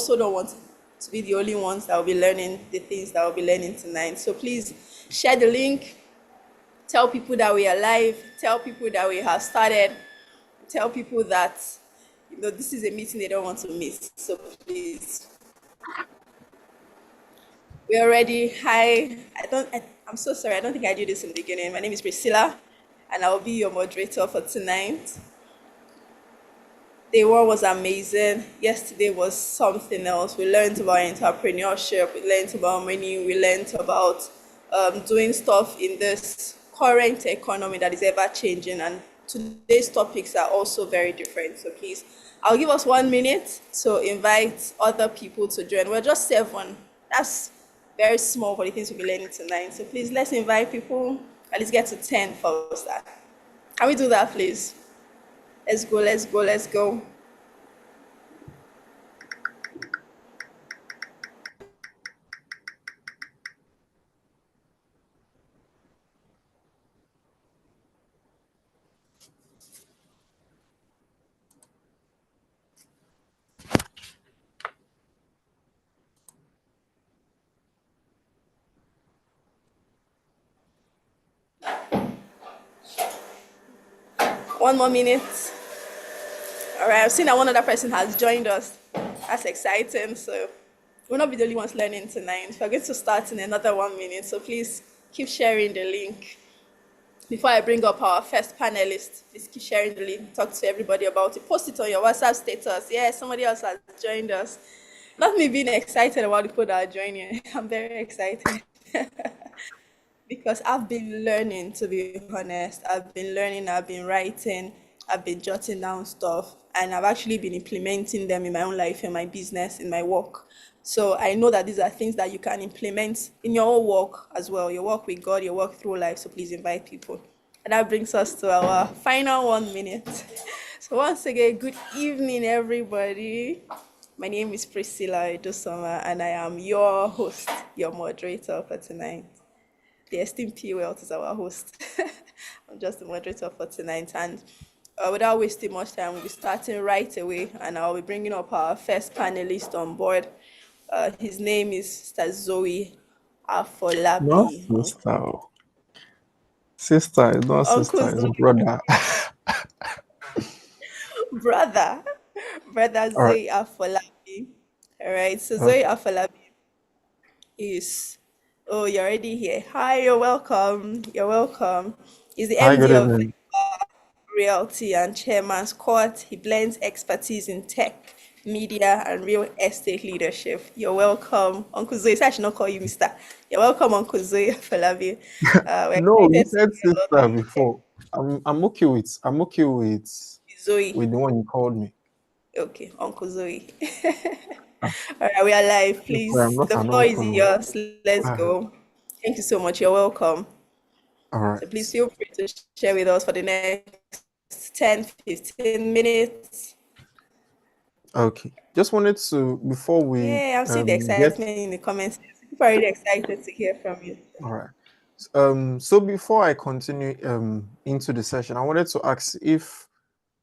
also don't want to be the only ones that will be learning the things that we'll be learning tonight. So please share the link, tell people that we are live, tell people that we have started, tell people that this is a meeting they don't want to miss. So please, we are ready. Hi, I'm so sorry. I don't think I did this in the beginning. My name is Priscilla, and I'll be your moderator for tonight. Day one was amazing. Yesterday was something else. We learned about entrepreneurship. We learned about money. We learned about doing stuff in this current economy that is ever changing. And today's topics are also very different. So please, I'll give us 1 minute to invite other people to join. We're just 7. That's very small for the things we'll be learning tonight. So please, let's invite people. At least get to 10 for that. Can we do that, please? Let's go, let's go, let's go. One more minute. All right, I've seen that one other person has joined us. That's exciting. So we'll not be the only ones learning tonight. We're going to start in another 1 minute. So please keep sharing the link. Before I bring up our first panelist, please keep sharing the link. Talk to everybody about it. Post it on your WhatsApp status. Yeah, somebody else has joined us. Not me being excited about the people that are joining. I'm very excited. Because I've been learning, to be honest. I've been learning, I've been writing, I've been jotting down stuff, and I've actually been implementing them in my own life, in my business, in my work. So I know that these are things that you can implement in your own work as well, your work with God, your work through life. So please invite people. And that brings us to our final 1 minute. So once again, good evening, everybody. My name is Priscilla Edosoma, and I am your host, your moderator for tonight. The esteemed P. Wealth is our host. I'm just the moderator for tonight. And without wasting much time, we'll be starting right away. And I'll be bringing up our first panelist on board. His name is Mr. Zoe Not Afolabi. sister. Sister is not Uncle sister, it's Zoe, brother. brother. Brother All right. Zoe Afolabi. All right. So Zoe Okay. Afolabi is, oh, you're already here. Hi, you're welcome. You're welcome. He's the Hi, good MD of evening. Realty and Chairman's Court. He blends expertise in tech, media, and real estate leadership. You're welcome, Uncle Zoe. So I should not call you Mr. You're welcome, Uncle Zoe Falabi. We're No, you excited to said hear a lot sister of before. I'm okay with Zoe. with the one you called me. Okay, Uncle Zoe. Ah, All right, we are live. sister, I'm Please, not the an floor is uncle. yours. Let's Ah, go. Thank you so much. You're welcome. all So please right. feel free to share with us for the next 10, 15 minutes. Okay. Just wanted to before we Yeah, I'm seeing the get excitement in the comments. People are really excited to hear from you. all right. So before I continue into the session, I wanted to ask if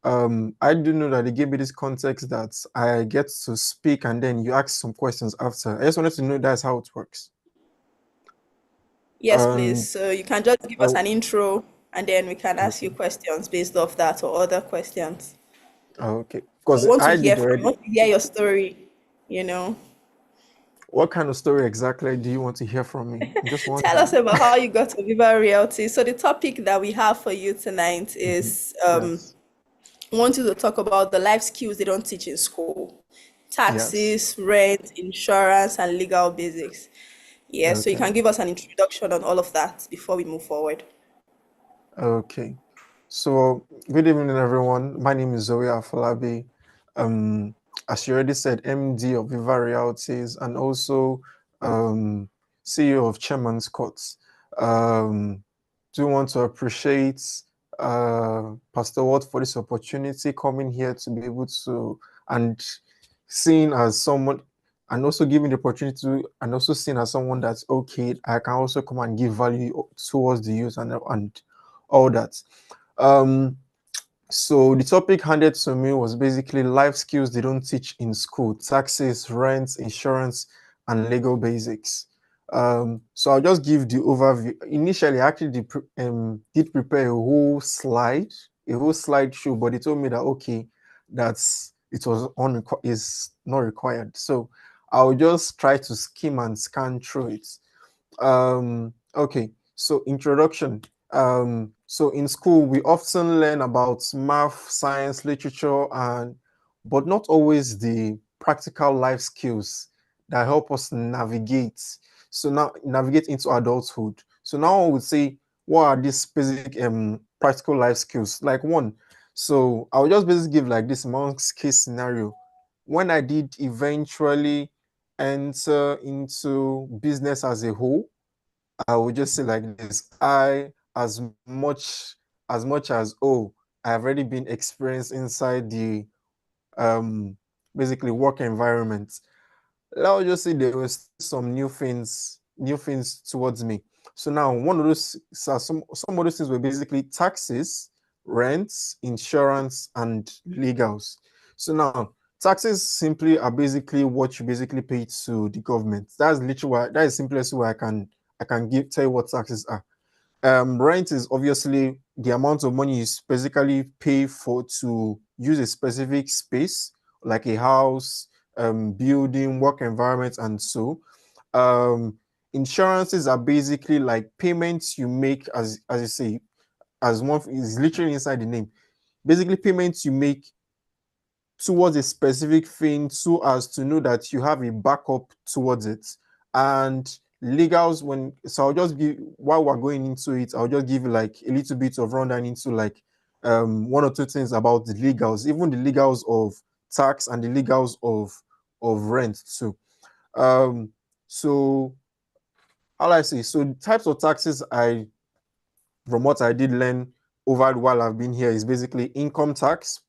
I do know that they gave me this context that I get to speak and then you ask some questions after. I just wanted to know that's how it works. Yes, please. Um, So you can just give us oh, an intro and then we can ask you okay, questions based off that or other questions. okay. So we Because want to I hear did from you, already. want to hear your story, you know. What kind of story exactly do you want to hear from me? I'm just Tell us wondering. about how you got to Viva Realty. So the topic that we have for you tonight Mhm. is Yes, I want you to talk about the life skills they don't teach in school. yes. Taxes, rent, insurance, and legal basics. Yeah, so you Okay, can give us an introduction on all of that before we move forward. okay. So, good evening, everyone. My name is Zoe Afolabi. Um, as you already said, MD of Viva Realties and also um, CEO of Chairman's Courts. Um, do want to appreciate Pastor Watt for this opportunity coming here to be able to and seen as someone and also giving the opportunity to, and also seen as someone that's okay. I can also come and give value towards the youth and all that. Um, So the topic handed to me was basically life skills they don't teach in school: taxes, rent, insurance, and legal basics. So I'll just give the overview. Initially, I actually did prepare a whole slideshow, but they told me that okay, that's it was is not required. So I'll just try to skim and scan through it. Okay, so introduction. So in school, we often learn about math, science, literature, and but not always the practical life skills that help us navigate. So now navigate into adulthood. So now I would say, what are these basic practical life skills? Like one, so I'll just basically give like this month's case scenario. When I did eventually enter into business as a whole, I would just say like this: I, as much as I have already been experienced inside the um basically work environment. Let's just say there was new things towards me. So now one of those so some of those things were basically taxes, rents, insurance, and legals. So now taxes simply are basically what you basically pay to the government. That's literally that is simplest way I can tell you what taxes are. Rent is obviously the amount of money you basically pay for to use a specific space, like a house, building, work environment, and so. Um, Insurances are basically like payments you make, as you say, as one is literally inside the name. Basically, payments you make towards a specific thing so as to know that you have a backup towards it. And legals, when so I'll just give while we're going into it, I'll just give you like a little bit of rundown into like one or two things about the legals, even the legals of tax and the legals of rent too. Um so how do I say, so types of taxes I from what I did learn over while I've been here is basically income tax,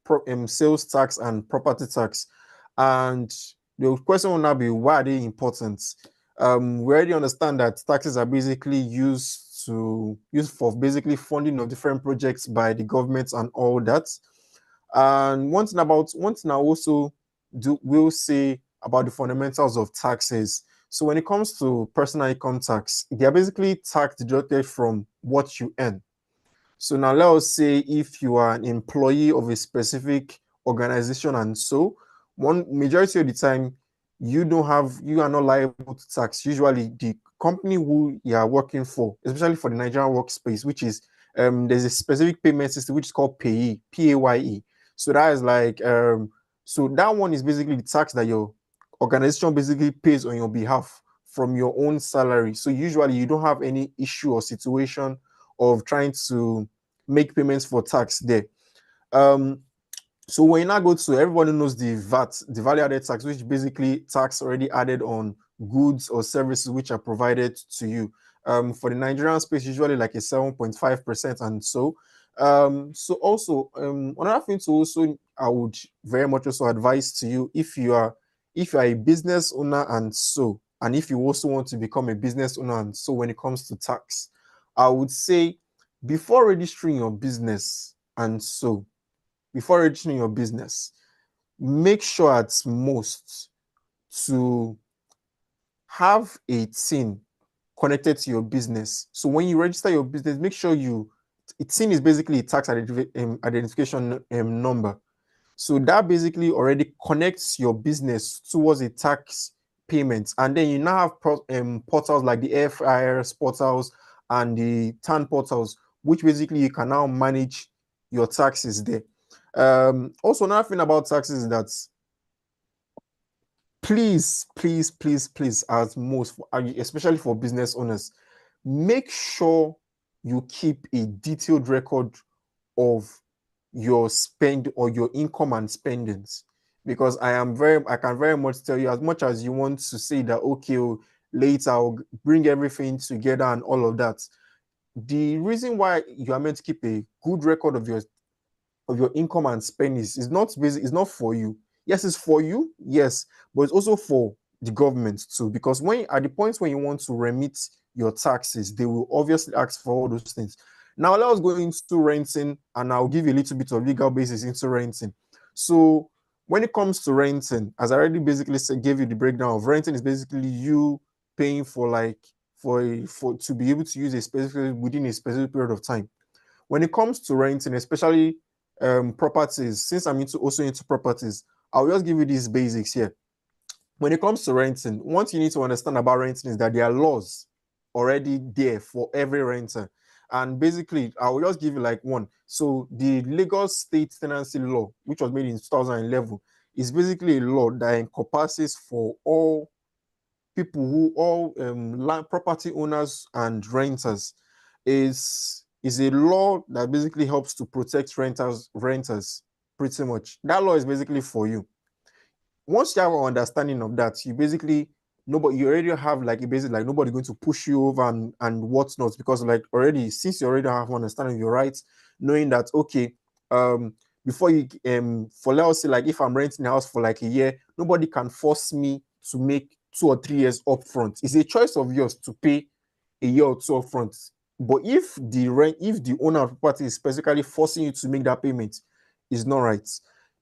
sales tax, and property tax. And the question will now be, why are they important? We already understand that taxes are basically used for basically funding of different projects by the government and all that. And one thing I also do will say about the fundamentals of taxes. So when it comes to personal income tax, they are basically tax deducted from what you earn. So now let us say if you are an employee of a specific organization, and so one majority of the time you are not liable to tax. Usually the company who you are working for, especially for the Nigerian workspace, which is there's a specific payment system which is called PAYE, PAYE. So that is like so that one is basically the tax that your organization basically pays on your behalf from your own salary. So usually you don't have any issue or situation of trying to make payments for tax there. Um, so when you now go to, everybody knows the VAT, the value added tax, which basically tax already added on goods or services which are provided to you. For the Nigerian space, usually like a 7.5%, and so. So also another thing to also I would very much also advise to you, if you are a business owner and so, and if you also want to become a business owner and so, when it comes to tax, I would say before registering your business and so, before registering your business, make sure at most to have a TIN connected to your business. So when you register your business, make sure a TIN is basically a tax identification number. So that basically already connects your business towards a tax payment. And then you now have portals like the FIRS portals and the TAN portals, which basically you can now manage your taxes there. Also, another thing about taxes is that please, as most, especially for business owners, make sure you keep a detailed record of your spend or your income and spendings, because I can very much tell you, as much as you want to say that okay, later I'll bring everything together and all of that, the reason why you are meant to keep a good record of your income and spendings is not for you. Yes, it's for you, yes, but it's also for the government too. Because when at the point when you want to remit your taxes, they will obviously ask for all those things. Now let us go into renting, and I'll give you a little bit of legal basis into renting. So when it comes to renting, as I already basically said, gave you the breakdown of renting is basically you paying for like for to be able to use a specific within a specific period of time. When it comes to renting, especially properties, since I'm also into properties, I'll just give you these basics here. When it comes to renting, what you need to understand about renting is that there are laws already there for every renter. And basically, I will just give you like one. So the Lagos State Tenancy Law, which was made in 2011, is basically a law that encompasses for all people who all land property owners and renters. Is a law that basically helps to protect renters pretty much. That law is basically for you. Once you have an understanding of that, you basically nobody you already have like a basic like nobody going to push you over and whatnot, because like already since you already have an understanding of your rights, knowing that okay, um before you for let's say like if I'm renting a house for like a year, nobody can force me to make 2 or 3 years upfront. It's a choice of yours to pay a year or two upfront. But if the owner of the property is specifically forcing you to make that payment, is not right.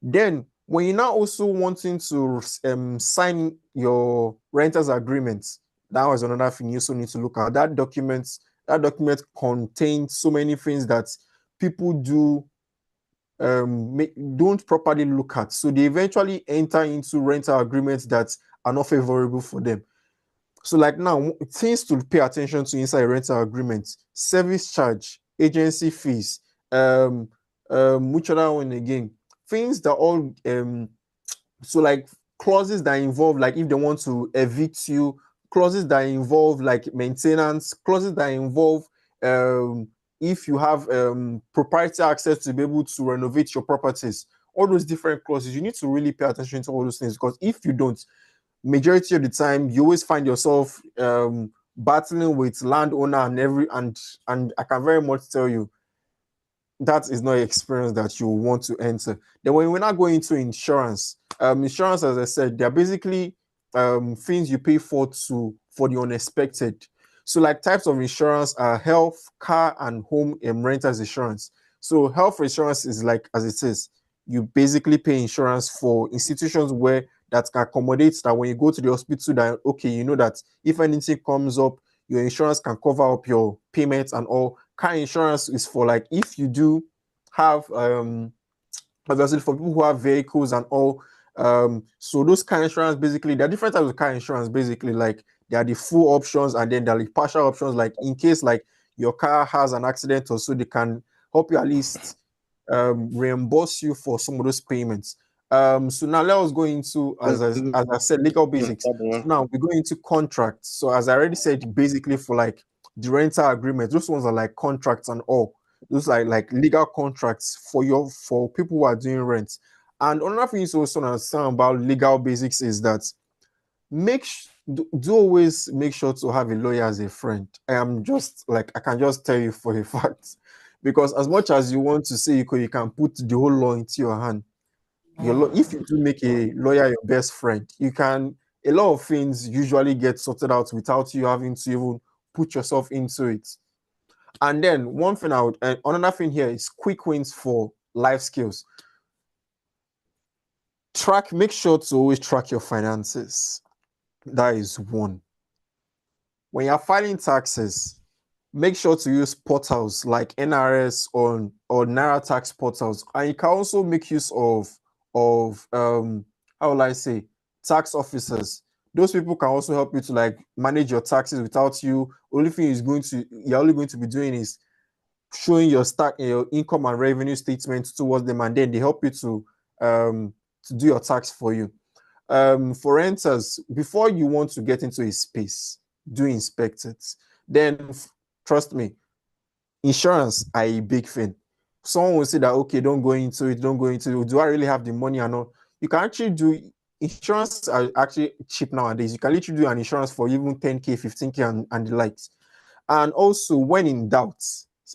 Then when you're now also wanting to sign your renters agreement, that was another thing you also need to look at. That document contains so many things that people don't properly look at. So they eventually enter into rental agreements that are not favorable for them. So like now, things to pay attention to inside a rental agreement: service charge, agency fees, which other one again? Things that all so like clauses that involve like if they want to evict you, clauses that involve like maintenance, clauses that involve if you have proprietary access to be able to renovate your properties, all those different clauses. You need to really pay attention to all those things, because if you don't, majority of the time you always find yourself battling with landowner and I can very much tell you that is not an experience that you want to enter. Then when we're not going into insurance, insurance, as I said, they're basically things you pay for the unexpected. So like types of insurance are health, car, and home renters insurance. So health insurance is like as it says, you basically pay insurance for institutions where that can accommodate that when you go to the hospital that okay, you know that if anything comes up, your insurance can cover up your payments and all. Car insurance is for like if you do have obviously for people who have vehicles and all. So those car insurance basically there are different types of car insurance basically, like there are the full options and then there are the partial options, like in case like your car has an accident or so they can help you at least reimburse you for some of those payments. So now let us go into as I said legal basics. So now we go into contracts. So as I already said, basically for like the rental agreement, those ones are like contracts and all. Those are like legal contracts for people who are doing rent. And another thing you also understand about legal basics is that do always make sure to have a lawyer as a friend. I am just like I can just tell you for a fact, because as much as you want to say you can put the whole law into your hand, if you do make a lawyer your best friend, you can a lot of things usually get sorted out without you having to even put yourself into it. And then one thing another thing here is quick wins for life skills. Make sure to always track your finances. That is one. When you're filing taxes, make sure to use portals like NRS or Naira tax portals. And you can also make use of how will I say tax officers. Those people can also help you to like manage your taxes without you. Only thing you're only going to be doing is showing your income and revenue statements towards them, and then they help you to do your tax for you. For renters, before you want to get into a space, do inspect it. Then trust me, insurance are a big thing. Someone will say that okay, don't go into it, don't go into it. Do I really have the money or not? You can actually do insurance are actually cheap nowadays. You can literally do an insurance for even 10K, 15K and the likes. And also, when in doubt,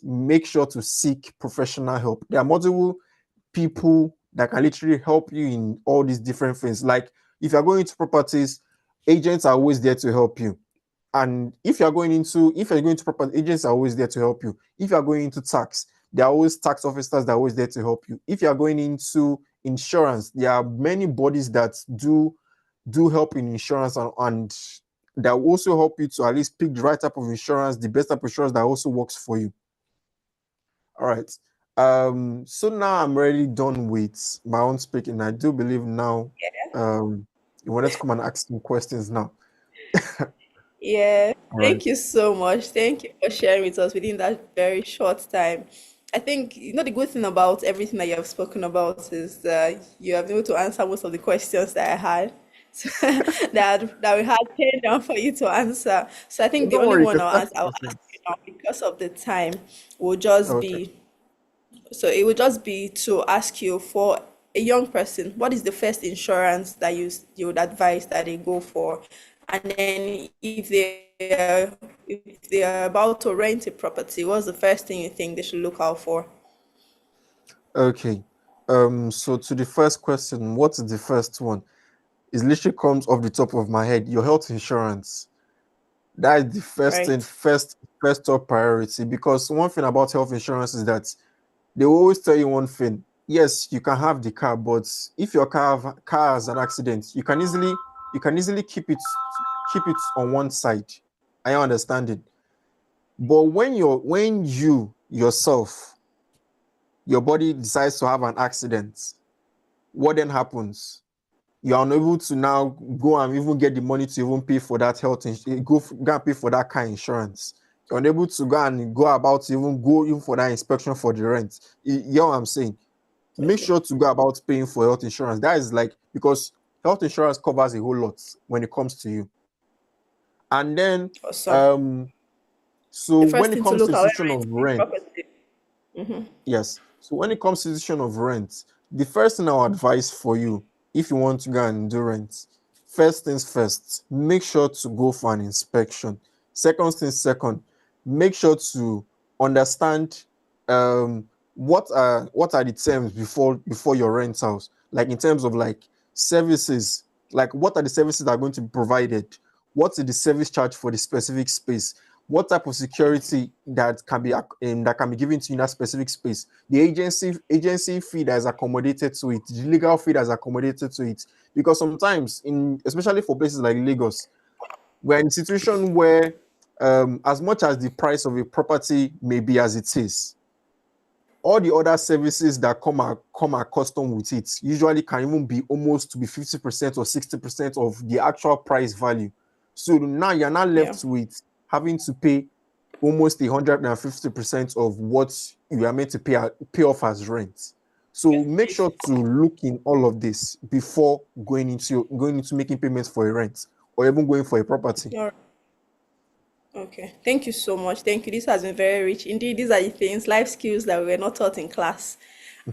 make sure to seek professional help. There are multiple people that can literally help you in all these different things. Like if you're going into properties, agents are always there to help you. And if you're going into property, agents are always there to help you. If you're going into tax, there are always tax officers that are always there to help you. If you're going into insurance, there are many bodies that do help in insurance, and that will also help you to at least pick the right type of insurance, the best type of insurance that also works for you. All right. So now I'm already done with my own speaking. I do believe now you wanted to come and ask some questions now. Yeah, All right. thank you so much. Thank you for sharing with us within that very short time. I think the good thing about everything that you have spoken about is that you have been able to answer most of the questions that I had. So that we had pinned down for you to answer. So I think the Don't only worry, you one can start I'll with ask questions. you now because of the time will just Okay. be so it would just be to ask you for a young person, what is the first insurance that you would advise that they go for? And then if they are about to rent a property, what's the first thing you think they should look out for? Okay. So to the first question, what's the first one? It literally comes off the top of my head. Your health insurance. That is the first thing, Right. first top priority. Because one thing about health insurance is that they will always tell you one thing. Yes, you can have the car, but if your car has an accident, you can easily keep it on one side. I understand it. But when you yourself, your body decides to have an accident, what then happens? You're unable to now go and even get the money to even pay for that go and pay for that car insurance. You're unable to go about to even go even for that inspection for the rent. You know what I'm saying? Make Okay. sure to go about paying for health insurance. That is like, because health insurance covers a whole lot when it comes to you. And then Awesome. um so The when first it thing to comes to look at when decision of renting rent, property. Mm-hmm. yes. So when it comes to decision of rent, the first thing I'll advise for you, if you want to go and do rent, first things first, make sure to go for an inspection. Second things second, make sure to understand what are the terms before your rent house, like in terms of like services, like what are the services that are going to be provided, what is the service charge for the specific space, what type of security that can be given to you in that specific space, the agency fee that is accommodated to it, the legal fee that is accommodated to it. Because sometimes, in especially for places like Lagos, we're in a situation where, as much as the price of a property may be as it is, all the other services that come accustomed with it usually can even be almost to be 50% or 60% of the actual price value. So now you're not Yeah. left with having to pay almost 150% of what you are meant to pay off as rent. So make sure to look in all of this before going into making payments for a rent or even going for a property. All right. Okay. Thank you so much. Thank you. This has been very rich. Indeed, these are the things, life skills that we were not taught in class.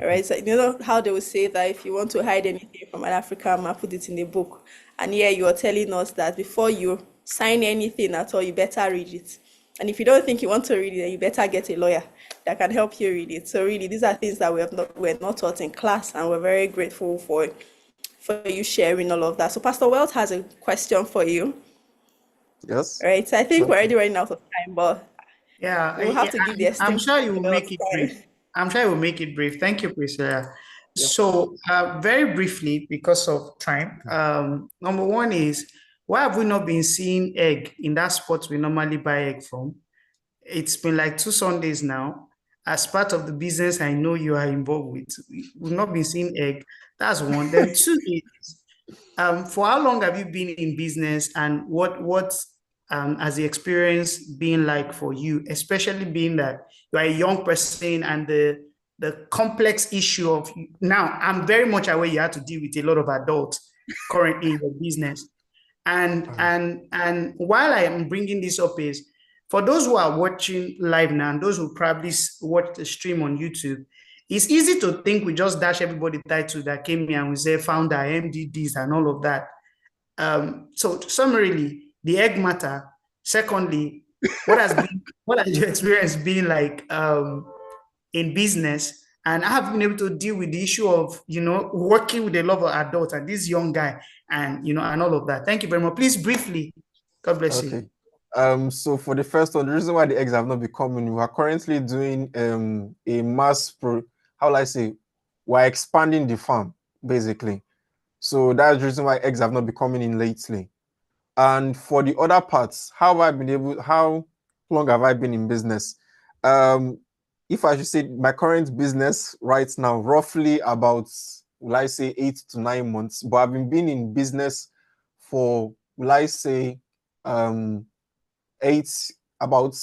All right. So you know how they will say that if you want to hide anything from an African man, put it in the book. And here you are telling us that before you sign anything at all, you better read it. And if you don't think you want to read it, then you better get a lawyer that can help you read it. So really, these are things that we're not taught in class, and we're very grateful for you sharing all of that. So Pastor Welt has a question for you. Yes. Right. So I think we're Okay. already running out of time, but Yeah, we'll have to give the I'm esteemed sure you Pastor will make Belt it brief. time. I'm sure you will make it brief. Thank you, Priscilla. Yes. So, very briefly, because of time, number one is, why have we not been seeing egg in that spot we normally buy egg from? It's been like 2 Sundays now. As part of the business I know you are involved with, we've not been seeing egg. That's one. Then two is, for how long have you been in business, and what has the experience been like for you, especially being that you are a young person, and the complex issue of, now I'm very much aware you have to deal with a lot of adults currently in your business. And All right. and while I am bringing this up is, for those who are watching live now and those who probably watch the stream on YouTube, it's easy to think we just dash everybody title that came here and we say founder, MDDs, and all of that. So summarily, the egg matter. Secondly, what has your experience been like in business? And I have been able to deal with the issue of, working with a lot of adults and this young guy, and and all of that. Thank you very much. Please briefly, God bless you. Okay. So for the first one, the reason why the eggs have not been coming, we are currently doing a how will I say, we're expanding the farm basically. So that's the reason why eggs have not been coming in lately. And for the other parts, how long have I been in business? If I should say my current business right now, roughly about, will I say 8 to 9 months, but I've been in business for, will I say, um, eight, about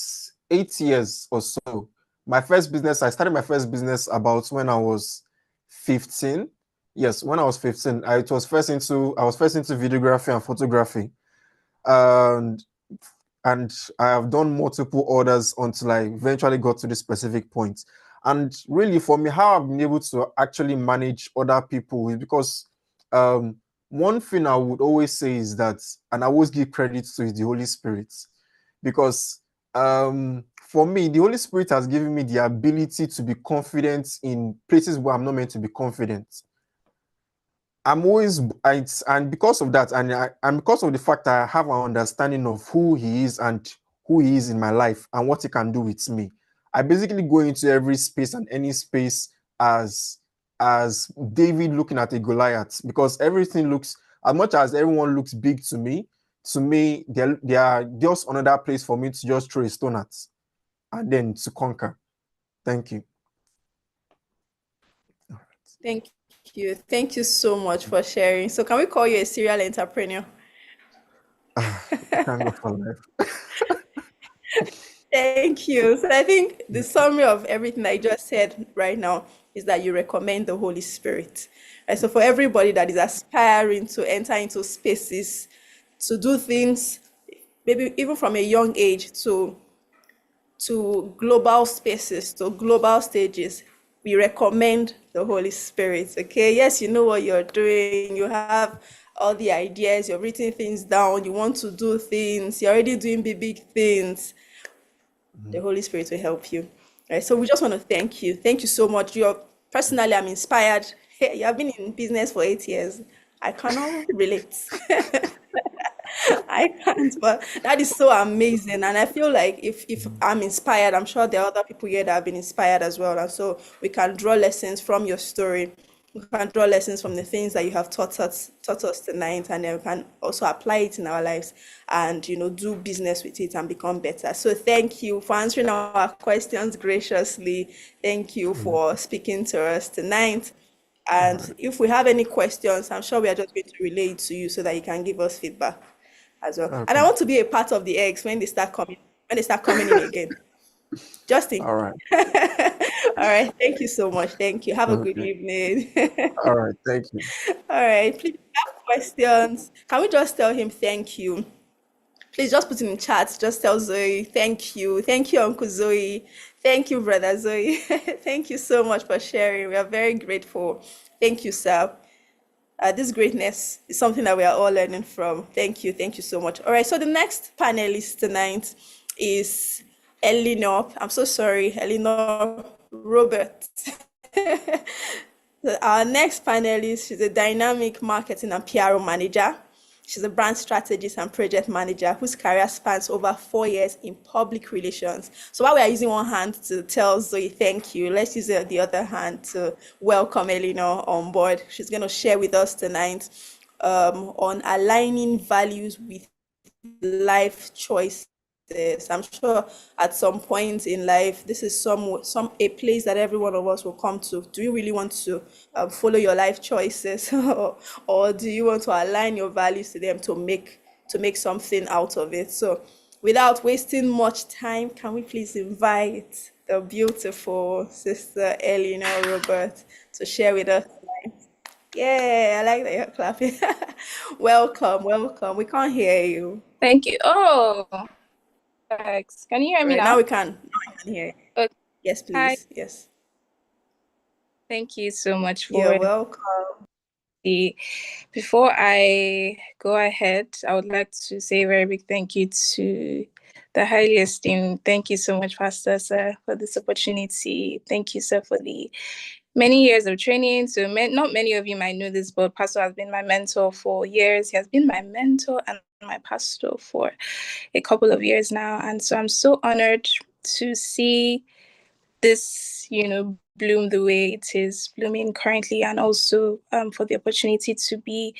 8 years or so. I started my first business about when I was 15. Yes, when I was 15, I was first into videography and photography. And I have done multiple orders until I eventually got to this specific point. And really, for me, how I've been able to actually manage other people is because one thing I would always say is that, and I always give credit to, is the Holy Spirit, because for me, the Holy Spirit has given me the ability to be confident in places where I'm not meant to be confident. And because of that, and because of the fact that I have an understanding of who He is and who He is in my life and what He can do with me, I basically go into every space and any space as David looking at a Goliath, because everything looks, as much as everyone looks big to me, they are just another place for me to just throw a stone at and then to conquer. Thank you. Thank you so much for sharing. So can we call you a serial entrepreneur? Thank God for life. Thank you. So I think the summary of everything I just said right now is that you recommend the Holy Spirit. And so for everybody that is aspiring to enter into spaces, to do things, maybe even from a young age, to global spaces, to global stages, we recommend the Holy Spirit. Okay, yes, you know what you're doing, you have all the ideas, you're writing things down, you want to do things, you're already doing big things. The Holy Spirit will help you. Right, so we just want to thank you. Thank you so much. You're personally, I'm inspired. Hey, you have been in business for 8 years. I cannot relate. I can't, but that is so amazing. And I feel like if I'm inspired, I'm sure there are other people here that have been inspired as well. And so we can draw lessons from your story. We can draw lessons from the things that you have taught us tonight, and then we can also apply it in our lives and do business with it and become better. So thank you for answering our questions graciously. Thank you for speaking to us tonight. All And right. if we have any questions, I'm sure we are just going to relay it to you so that you can give us feedback as well. And I Okay. want to be a part of the eggs when they start coming in again. Just in. All right. All right. Thank you so much. Thank you. Have a good Okay. evening. All right. Thank you. All right. Please, if you have questions. Can we just tell him thank you? Please just put in chat. Just tell Zoe thank you. Thank you, Uncle Zoe. Thank you, Brother Zoe. Thank you so much for sharing. We are very grateful. Thank you, sir. This greatness is something that we are all learning from. Thank you. Thank you so much. All right. So the next panelist tonight is Eleanor. I'm so sorry, Eleanor Robert. Our next panelist, she's a dynamic marketing and PR manager. She's a brand strategist and project manager whose career spans over 4 years in public relations. So while we are using one hand to tell Zoe thank you, let's use the other hand to welcome Eleanor on board. She's going to share with us tonight on aligning values with life choices. I'm sure at some point in life, this is a place that every one of us will come to. Do you really want to follow your life choices, or do you want to align your values to them to make something out of it? So, without wasting much time, can we please invite the beautiful sister Eleanor Robert to share with us tonight? Yeah, I like that you're clapping. Welcome, welcome. We can't hear you. Thank you. Oh, thanks. Can you hear me Right now now? we can. Now we can hear you. Okay. Yes, Hi. please. Yes. Thank you so much You're for welcome. the. Before I go ahead, I would like to say a very big thank you to the highly esteemed. Thank you so much, Pastor Sir, for this opportunity. Thank you, sir, for the many years of training. So not many of you might know this, but Pastor has been my mentor for years. He has been my mentor and my pastor for a couple of years now. And so I'm so honored to see this, bloom the way it is blooming currently, and also for the opportunity to be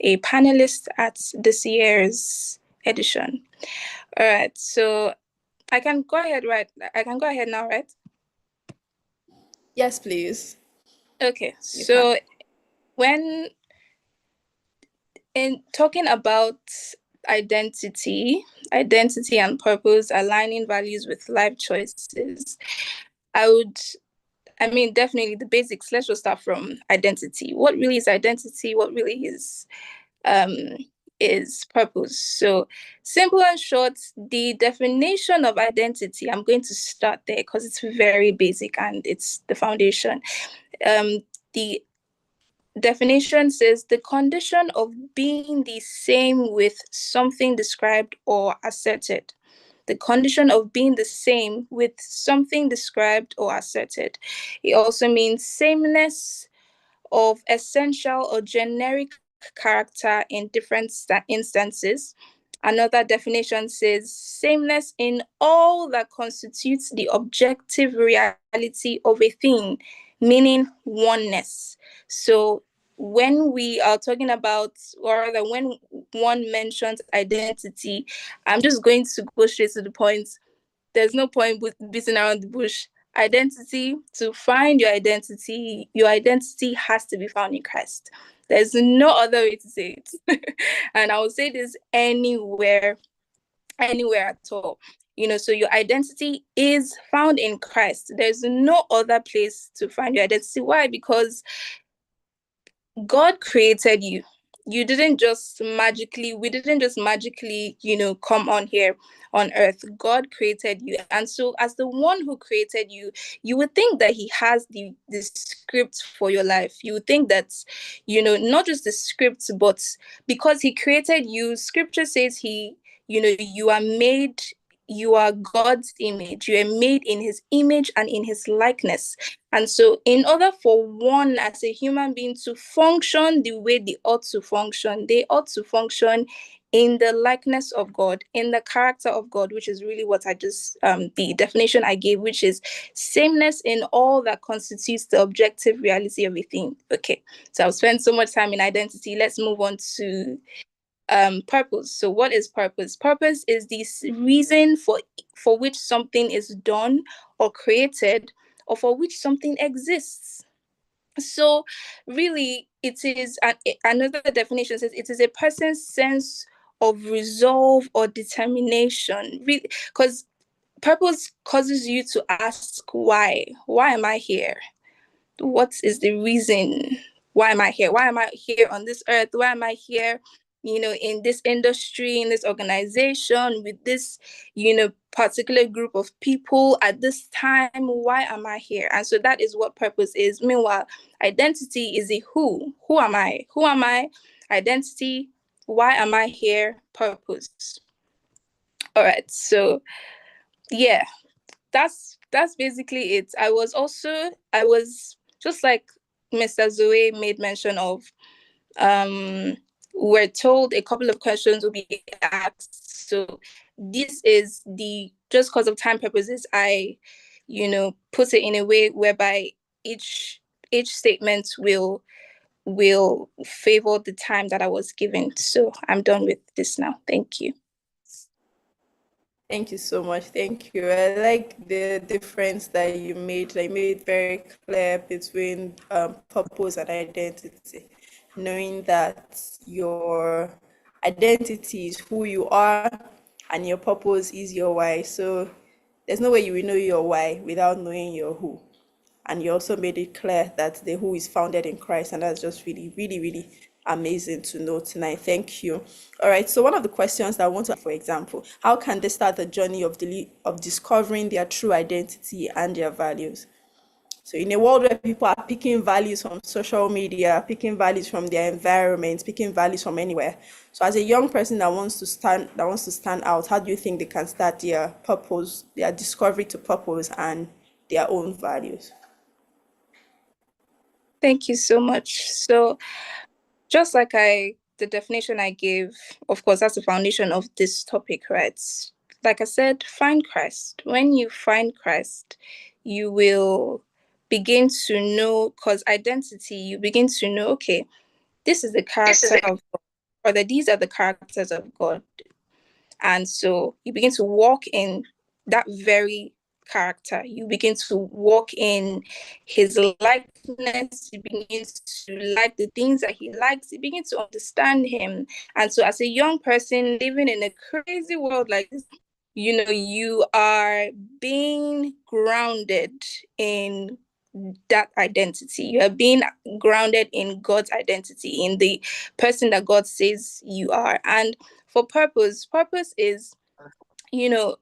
a panelist at this year's edition. All right, so I can go ahead, right? I can go ahead now, right? Yes, please. Okay, You so can. when in talking about identity and purpose, aligning values with life choices, definitely the basics. Let's just start from identity. What really is identity? What really is purpose? So simple and short, the definition of identity, I'm going to start there because it's very basic and it's the foundation. The definition says the condition of being the same with something described or asserted. The condition of being the same with something described or asserted. It also means sameness of essential or generic character in different instances. Another definition says sameness in all that constitutes the objective reality of a thing, meaning oneness. So when we are talking about, or rather when one mentions identity, I'm just going to go straight to the point. There's no point beating around the bush. Identity, to find your identity has to be found in Christ. There's no other way to say it. And I will say this anywhere at all. So your identity is found in Christ. There's no other place to find your identity. Why? Because God created you. We didn't just magically, come on here on earth. God created you. And so as the one who created you, you would think that he has the script for your life. You would think that, not just the script, but because he created you, scripture says you are God's image. You are made in his image and in his likeness. And so in order for one as a human being to function the way they ought to function in the likeness of God, in the character of God, which is really what I just, the definition I gave, which is sameness in all that constitutes the objective reality of a thing. Okay, so I've spent so much time in identity. Let's move on to purpose. So what is purpose? Purpose is the reason for which something is done or created, or for which something exists. So really it is another definition says it is a person's sense of resolve or determination, really, because purpose causes you to ask why am I here? What is the reason? Why am I here? Why am I here on this earth? Why am I here, in this industry, in this organization, with this, particular group of people at this time? Why am I here? And so that is what purpose is. Meanwhile, identity is a who. Who am I? Who am I? Identity. Why am I here? Purpose. All right. So, yeah, that's basically it. I was just like Mr. Zoe made mention of, we're told a couple of questions will be asked. So this is just because of time purposes, I, put it in a way whereby each statement will favor the time that I was given. So I'm done with this now. Thank you. Thank you so much. Thank you. I like the difference that you made. Like, made very clear between purpose and identity. Knowing that your identity is who you are and your purpose is your why. So there's no way you will know your why without knowing your who. And you also made it clear that the who is founded in Christ, and that's just really, really, really amazing to know tonight. Thank you. All right, so one of the questions that I want to, for example, how can they start the journey of discovering their true identity and their values? So in a world where people are picking values from social media, picking values from their environment, picking values from anywhere. So as a young person that wants to stand out, how do you think they can start their purpose, their discovery to purpose and their own values? Thank you so much. So just like I the definition I gave, of course, that's the foundation of this topic, right? Like I said, find Christ. When you find Christ, you will begin to know, because identity, you begin to know, okay, this is the character of God, or that these are the characters of God. And so you begin to walk in that very character. You begin to walk in his likeness. You begin to like the things that he likes. You begin to understand him. And so as a young person living in a crazy world like this, you are being grounded in that identity. You are being grounded in God's identity, in the person that God says you are. And for purpose is, you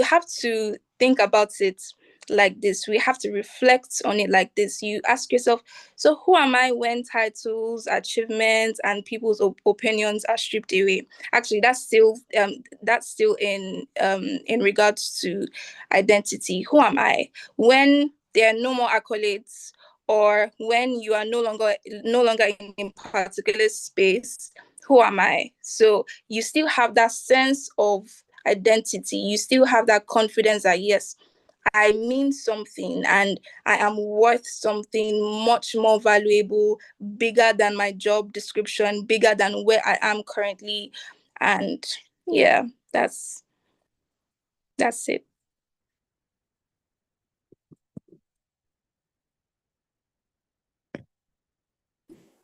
have to think about it like this. We have to reflect on it like this. You ask yourself, so who am I when titles, achievements, and people's opinions are stripped away? Actually, that's still in regards to identity. Who am I when there are no more accolades, or when you are no longer in a particular space? Who am I? So you still have that sense of identity. You still have that confidence that, yes, I mean something, and I am worth something much more valuable, bigger than my job description, bigger than where I am currently. And yeah, that's it.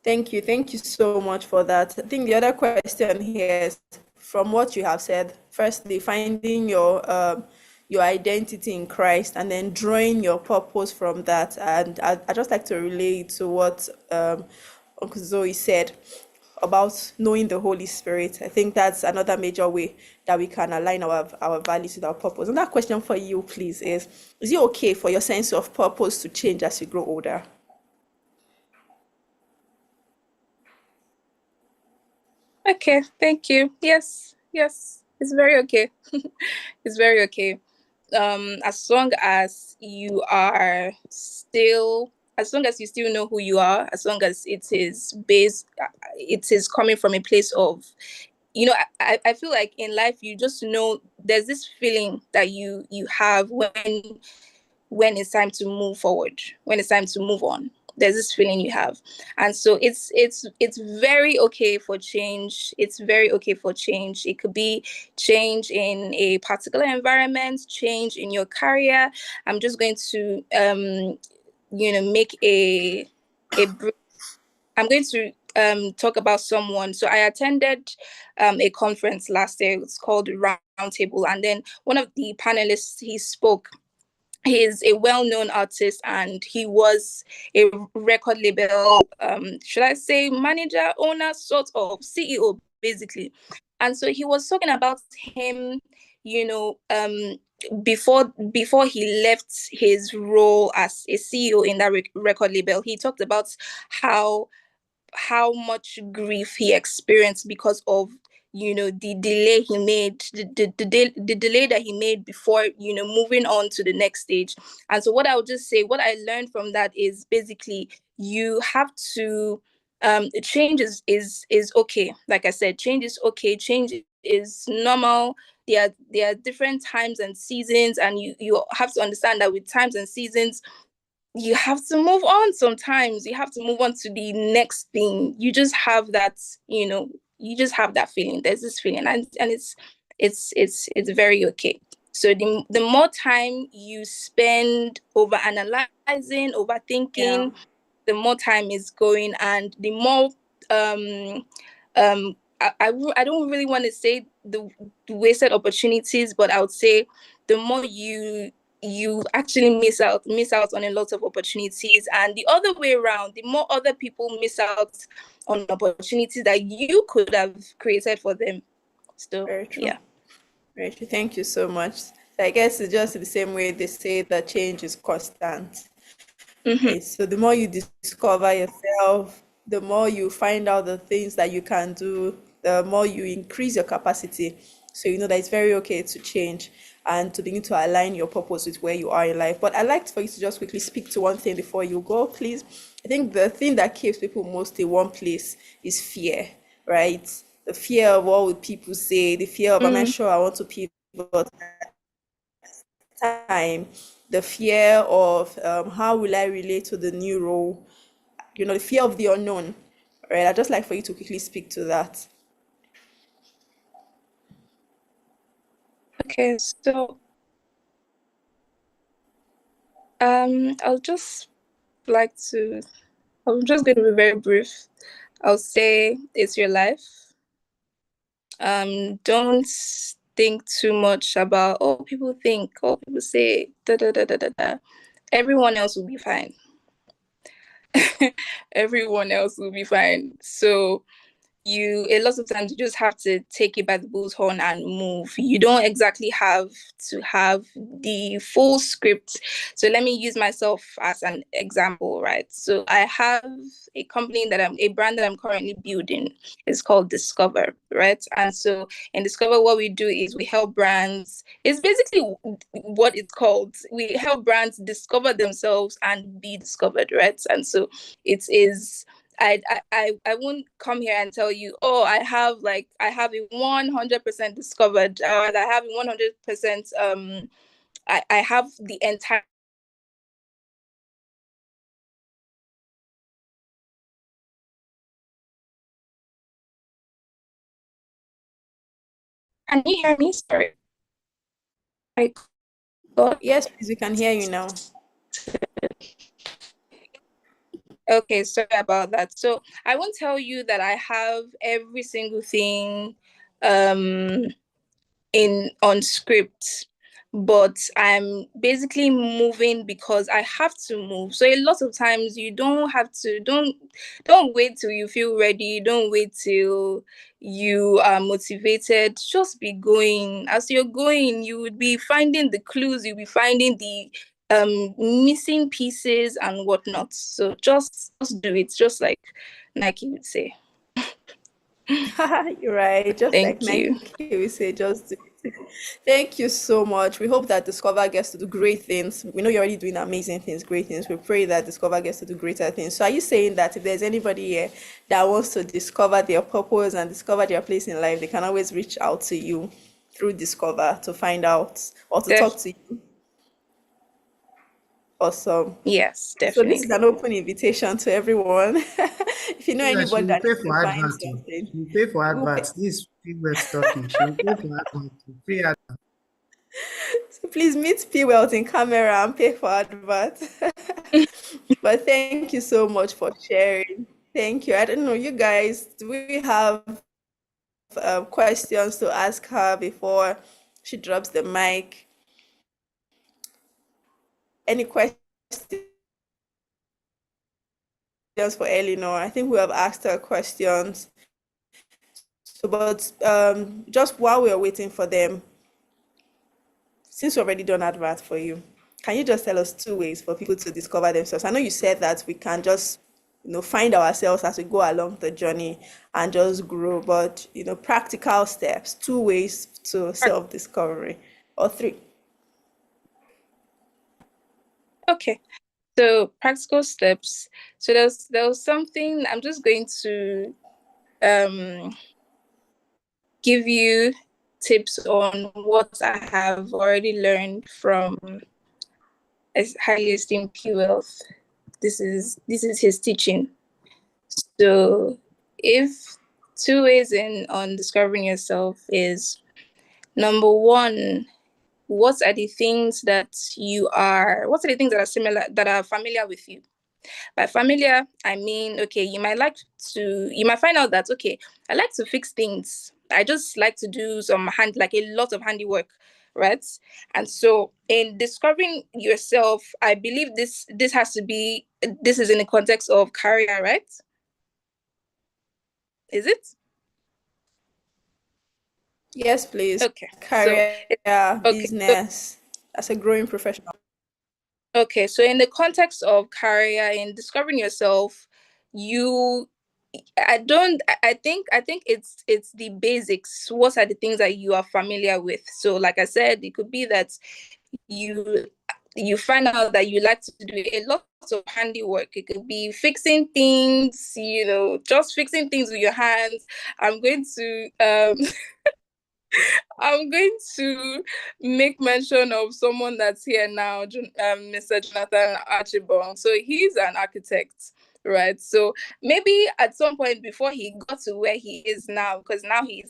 Thank you. Thank you so much for that. I think the other question here is, from what you have said, firstly, finding your identity in Christ, and then drawing your purpose from that. And I just like to relate to what Uncle Zoe said about knowing the Holy Spirit. I think that's another major way that we can align our values with our purpose. And that question for you, please, is it okay for your sense of purpose to change as you grow older? Okay, thank you. Yes, it's very okay. It's very okay. As long as you still know who you are, as long as it is coming from a place of, I feel like in life, you just know there's this feeling that you have when it's time to move forward, when it's time to move on. There's this feeling you have. And so it's very okay for change. It's very okay for change. It could be change in a particular environment, change in your career. I'm just going to make I'm going to talk about someone. So I attended a conference last year. It's called Roundtable, and then one of the panelists, he spoke. He is a well-known artist, and he was a record label, should I say, manager, owner, sort of CEO, basically. And so he was talking about him, before he left his role as a CEO in that record label. He talked about how much grief he experienced because of the delay he made, the delay that he made before moving on to the next stage. And so what I learned from that is basically you have to change is okay. Like I said, change is okay. Change is normal. There are different times and seasons, and you have to understand that with times and seasons, you have to move on. Sometimes you have to move on to the next thing. You just have that, you just have that feeling. There's this feeling, and it's very okay. So the more time you spend over analyzing, overthinking, the more time is going, and the more I don't really want to say the wasted opportunities, but I would say the more you actually miss out on a lot of opportunities, and the other way around, the more other people miss out on opportunities that you could have created for them. So Very true. yeah. Very true. Thank you so much. So I guess it's just the same way they say that change is constant. Mm-hmm. So the more you discover yourself, the more you find out the things that you can do, the more you increase your capacity. So you know that it's very okay to change and to begin to align your purpose with where you are in life. But I'd like for you to just quickly speak to one thing before you go, please. I think the thing that keeps people most in one place is fear. right? The fear of what would people say, the fear of am I Mm, sure I want to pivot time, the fear of how will I relate to the new role, the fear of the unknown, right? I'd just like for you to quickly speak to that. okay, so I'll just like to I'm just going to be very brief. I'll say it's your life. Don't think too much about people think, people say da da da da da da. Everyone else will be fine. Everyone else will be fine. So a lot of times you just have to take it by the bull's horn and move. You don't exactly have to have the full script. So let me use myself as an example, right? So I have a brand that I'm currently building. It's called Discover, right? And so in Discover, what we do is we help brands. It's basically what it's called. We help brands discover themselves and be discovered, right? And so it is I won't come here and tell you, I have a 100% discovered, or I have a 100% I have the entire. Can you hear me? Sorry, I got. Yes, please, we can hear you now. Okay, sorry about that. So I won't tell you that I have every single thing um in on script, but I'm basically moving because I have to move. So a lot of times you don't have to don't wait till you feel ready, don't wait till you are motivated. Just be going. As you're going, you would be finding the clues, you'll be finding the missing pieces and whatnot. So just do it, just like Nike would say. You're right. Just like Thank Nike you. we say, just do it. Thank you so much. We hope that Discover gets to do great things. We know you're already doing amazing things, great things. We pray that Discover gets to do greater things. So, are you saying that if there's anybody here that wants to discover their purpose and discover their place in life, they can always reach out to you through Discover to find out or to talk to you? Awesome. Yes, So this is definitely. an open invitation to everyone. If you know Yeah, she anybody will that pay needs to for find advert. Oh. something, She will pay for we'll pay. adverts. This people talking. She will pay for advert. Free advert. So please meet P Welt in camera and pay for advert. But thank you so much for sharing. Thank you. I don't know, you guys, do we have questions to ask her before she drops the mic? Any questions for Eleanor? I think we have asked her questions. So, but just while we're waiting for them, since we've already done advert for you, can you just tell us two ways for people to discover themselves? I know you said that we can just, find ourselves as we go along the journey and just grow, but practical steps, two ways to self-discovery, or three. Okay. So practical steps. So there was something I'm just going to um give you tips on what I have already learned from a highly esteemed P Wealth. This is his teaching. So if two ways in on discovering yourself is number one, what are the things that are similar, that are familiar with you? By familiar, I mean, okay, you might find out that, okay, I like to fix things. I just like to do like a lot of handiwork, right? And so in discovering yourself, I believe this is in the context of career, right? Is it? Yes, please. Okay. So, Career, okay. So, business, as a growing professional. okay. So in the context of career, in discovering yourself, you I think it's the basics. What are the things that you are familiar with? So like I said, it could be that you you find out that you like to do a lot of handiwork. It could be fixing things, just fixing things with your hands. I'm going to I'm going to make mention of someone that's here now, Mr. Jonathan Archibong. So he's an architect, right? So maybe at some point before he got to where he is now, because now he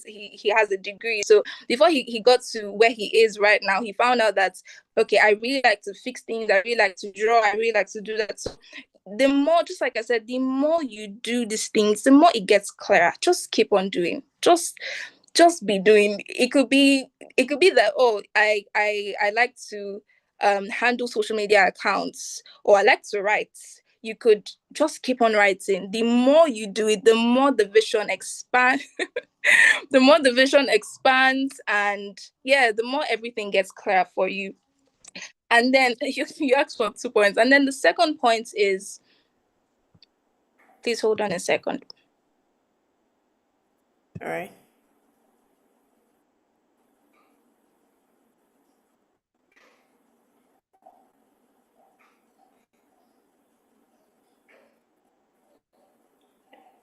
has a degree. So before he got to where he is right now, he found out that, okay, I really like to fix things. I really like to draw. I really like to do that. So the more, just like I said, the more you do these things, the more it gets clearer. Just keep on doing. Just be doing. It could be that, oh, I like to handle social media accounts, or I like to write. You could just keep on writing. The more you do it, the more the vision expands. The more the vision expands, and yeah, the more everything gets clear for you. And then you asked for 2 points, and then the second point is, please hold on a second. All right.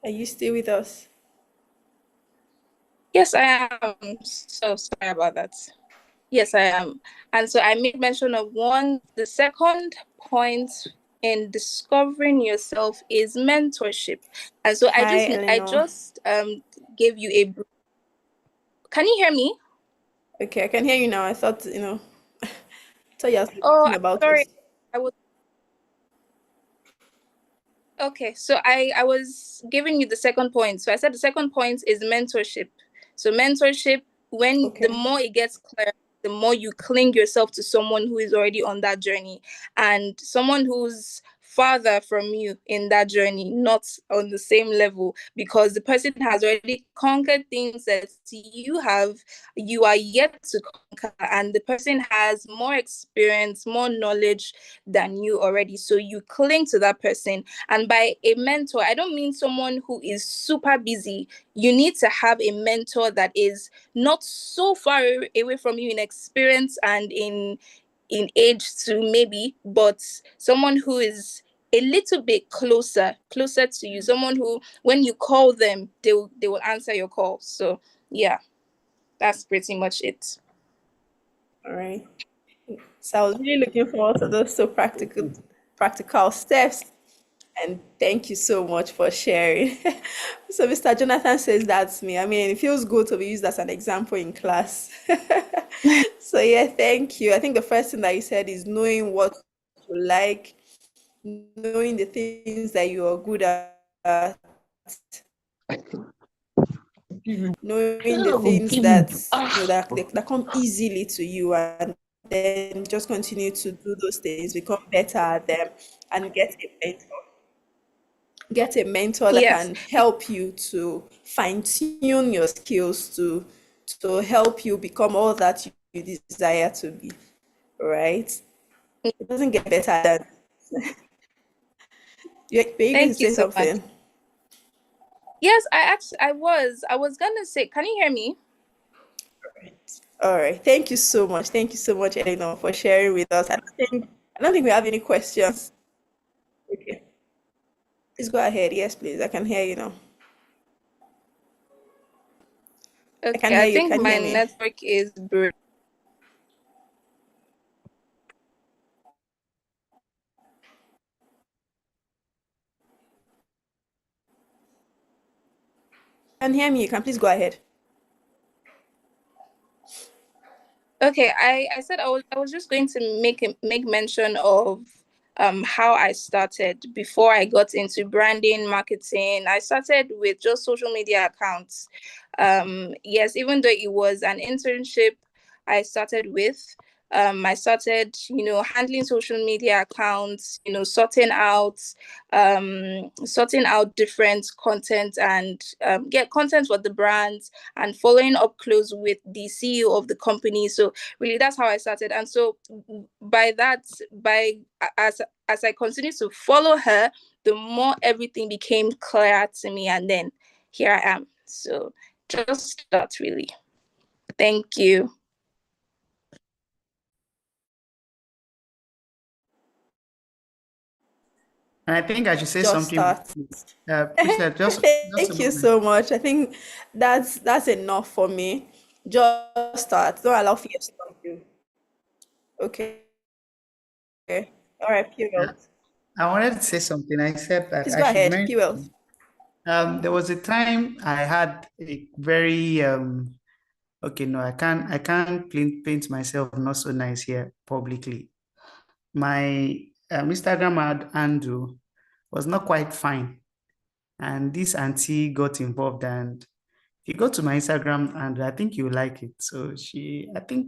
Are you still with us? Yes, I am. So sorry about that. Yes, I am. And so I made mention of the second point in discovering yourself is mentorship. And so Hi, I Eleanor. just gave you a, can you hear me? Okay, I can hear you now. I thought, thought you were Oh, talking about sorry. us. I was Okay, so I was giving you the second point. So I said the second point is mentorship. So mentorship, when the Okay. more it gets clear, the more you cling yourself to someone who is already on that journey, and someone who's farther from you in that journey, not on the same level, because the person has already conquered things that you are yet to conquer, and the person has more experience, more knowledge than you already. So you cling to that person. And by a mentor, I don't mean someone who is super busy. You need to have a mentor that is not so far away from you in experience and in age to maybe, but someone who is a little bit closer to you, someone who, when you call them, they will answer your call. So yeah, that's pretty much it. All right. So I was really looking forward to those practical steps. And thank you so much for sharing. So Mr. Jonathan says that's me. I mean, it feels good to be used as an example in class. So yeah, thank you. I think the first thing that you said is knowing what you like, knowing the things that you are good at, knowing the things that that come easily to you, and then just continue to do those things, become better at them, and get a mentor that Yes. can help you to fine tune your skills to help you become all that you desire to be, right? It doesn't get better than you going to Thank you say so much. something. Yes, I was gonna say, can you hear me? All right, thank you so much, Eleanor, for sharing with us. I don't think we have any questions. Okay, please go ahead. Yes, please, I can hear you now. I can Okay, hear I you. think Can you my hear me? network is breaking. Can you hear me? You can please go ahead. Okay, I said I was just going to make mention of how I started before I got into branding, marketing. I started with just social media accounts. Yes, even though it was an internship I started with, I started, handling social media accounts, sorting out different content, and get content for the brands, and following up close with the CEO of the company. So really, that's how I started. And so by that, by as I continued to follow her, the more everything became clear to me, and then here I am. So just that, really. Thank you. And I think I should say Just something. start. Priscilla, just a Thank you moment. so much. I think that's enough for me. Just start. Don't allow fear to stop you. Okay. All right, Yeah. period. I wanted to say something. I said that Please I go should ahead. mention. Period. There was a time I had a very okay, no, I can't paint myself not so nice here publicly. My Instagram ad handle was not quite fine, and this auntie got involved. And if you go to my Instagram, and I think you like it. So I think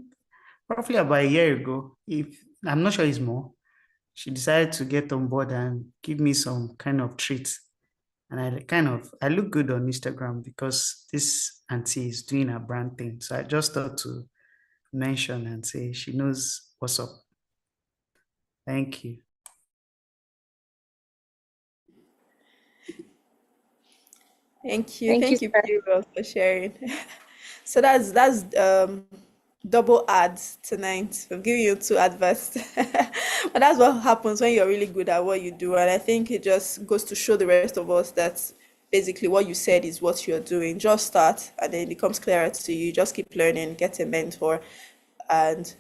roughly about a year ago, if I'm not sure it's more, she decided to get on board and give me some kind of treat. And I look good on Instagram because this auntie is doing her brand thing. So I just thought to mention and say she knows what's up. Thank you. Thank you, Thank you, sir. period, for sharing. So that's double ads tonight. I'm giving you two adverts. But that's what happens when you're really good at what you do. And I think it just goes to show the rest of us that basically what you said is what you're doing. Just start and then it becomes clearer to you. Just keep learning, get a mentor, and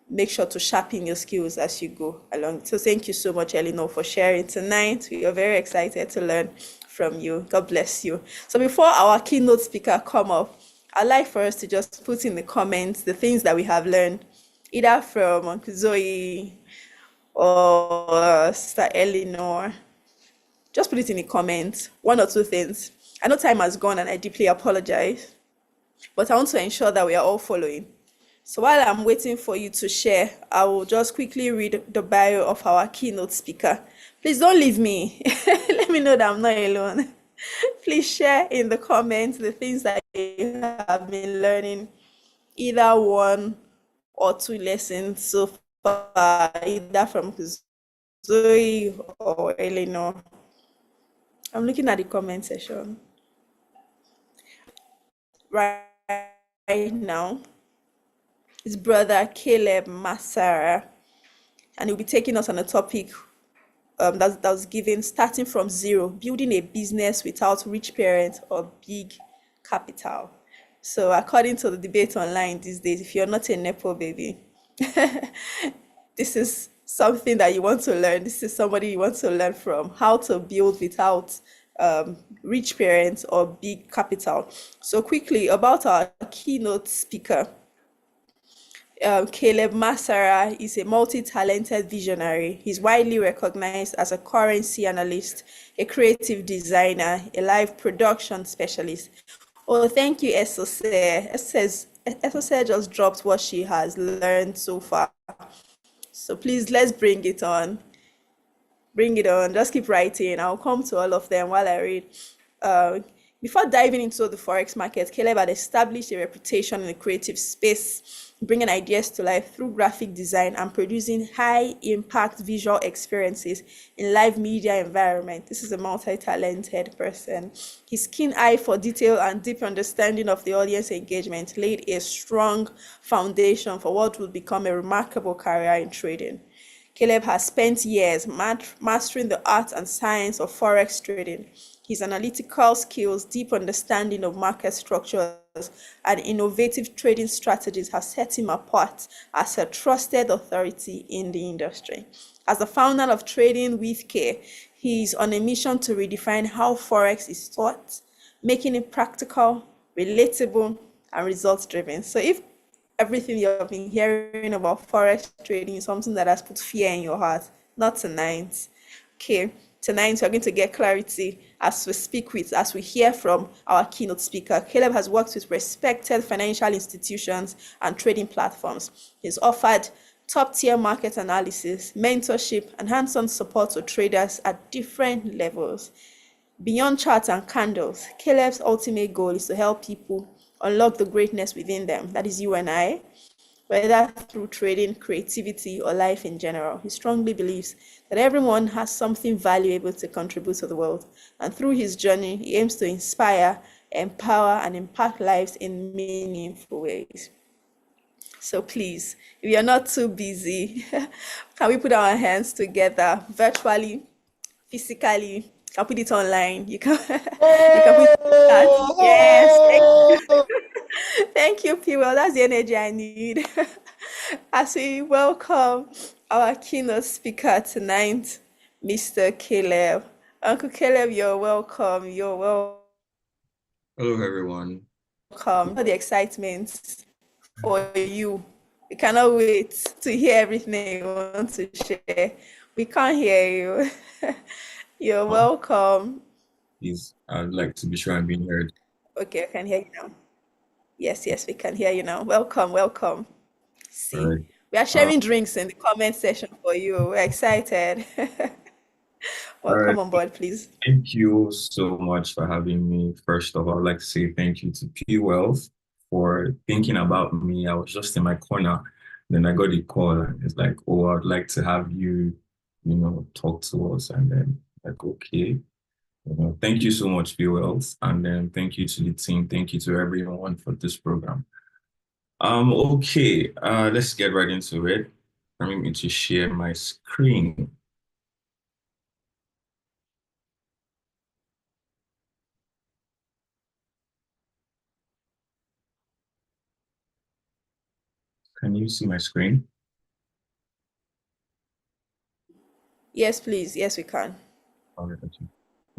make sure to sharpen your skills as you go along. So thank you so much, Elinor, for sharing tonight. We are very excited to learn from you. God bless you. So before our keynote speaker come up, I'd like for us to just put in the comments the things that we have learned, either from Uncle Zoe or Sister Elinor. Just put it in the comments, one or two things. I know time has gone and I deeply apologize, but I want to ensure that we are all following. So while I'm waiting for you to share, I will just quickly read the bio of our keynote speaker. Please don't leave me. Let me know that I'm not alone. Please share in the comments the things that you have been learning, either one or two lessons so far, either from Zoe or Eleanor. I'm looking at the comment section right now. His brother Caleb Masara, and he'll be taking us on a topic that was given starting from zero, building a business without rich parents or big capital. So, according to the debate online these days, if you're not a Nepo baby, this is something that you want to learn. This is somebody you want to learn from how to build without rich parents or big capital. So, quickly about our keynote speaker. Caleb Massara is a multi-talented visionary. He's widely recognized as a currency analyst, a creative designer, a live production specialist. Oh, thank you, Esose. Esose just dropped what she has learned so far. So please, let's bring it on. Bring it on. Just keep writing. I'll come to all of them while I read. Uh, Before diving into the forex market, Caleb had established a reputation in the creative space, bringing ideas to life through graphic design and producing high-impact visual experiences in live media environment. This is a multi-talented person. His keen eye for detail and deep understanding of the audience engagement laid a strong foundation for what would become a remarkable career in trading. Caleb has spent years mastering the art and science of forex trading. His analytical skills, deep understanding of market structures, and innovative trading strategies have set him apart as a trusted authority in the industry. As the founder of Trading with Care, he is on a mission to redefine how forex is taught, making it practical, relatable, and results driven. So if everything you've been hearing about forex trading is something that has put fear in your heart, not tonight. Okay, tonight we're going to get clarity as we hear from our keynote speaker. Caleb has worked with respected financial institutions and trading platforms. He's offered top-tier market analysis, mentorship, and hands-on support to traders at different levels. Beyond charts and candles, Caleb's ultimate goal is to help people unlock the greatness within them. That is you and I, whether through trading, creativity, or life in general. He strongly believes that everyone has something valuable to contribute to the world. And through his journey, he aims to inspire, empower, and impact lives in meaningful ways. So please, if you're not too busy, can we put our hands together virtually physically. You can put it online. You can you can put it in the chat. Yes, thank you, P. Well, that's the energy I need. As we welcome our keynote speaker tonight, Mr. Caleb. Uncle Caleb, you're welcome. You're Hello, everyone. welcome. For the excitement for you. We cannot wait to hear everything you want to share. We can't hear you. You're welcome. Please, I'd like to be sure I'm being heard. Okay, I can hear you now. Yes, we can hear you now. Welcome. All See, right. we are sharing drinks in the comment section for you. We're excited. All Welcome right. on board, please. Thank you so much for having me. First of all, I'd like to say thank you to P Wealth for thinking about me. I was just in my corner. Then I got a call and it's like, oh, I'd like to have you, talk to us. And then like, okay. Thank you so much, P Wealth. And then thank you to the team. Thank you to everyone for this program. Okay, let's get right into it. I'm going to share my screen. Can you see my screen? Yes, please. Yes, we can. All right,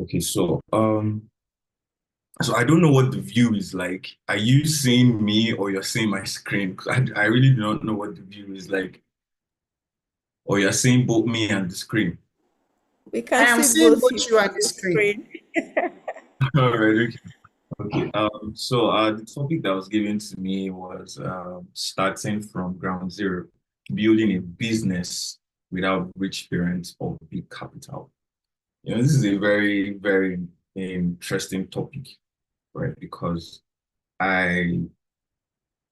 okay, so I don't know what the view is like. Are you seeing me or you're seeing my screen? Because I really do not know what the view is like. Or you're seeing both me and the screen. We I can am see seeing both both you you and and the the screen. screen. All right, okay. So the topic that was given to me was starting from ground zero, building a business without rich parents or big capital. This is a very, very interesting topic, right? Because I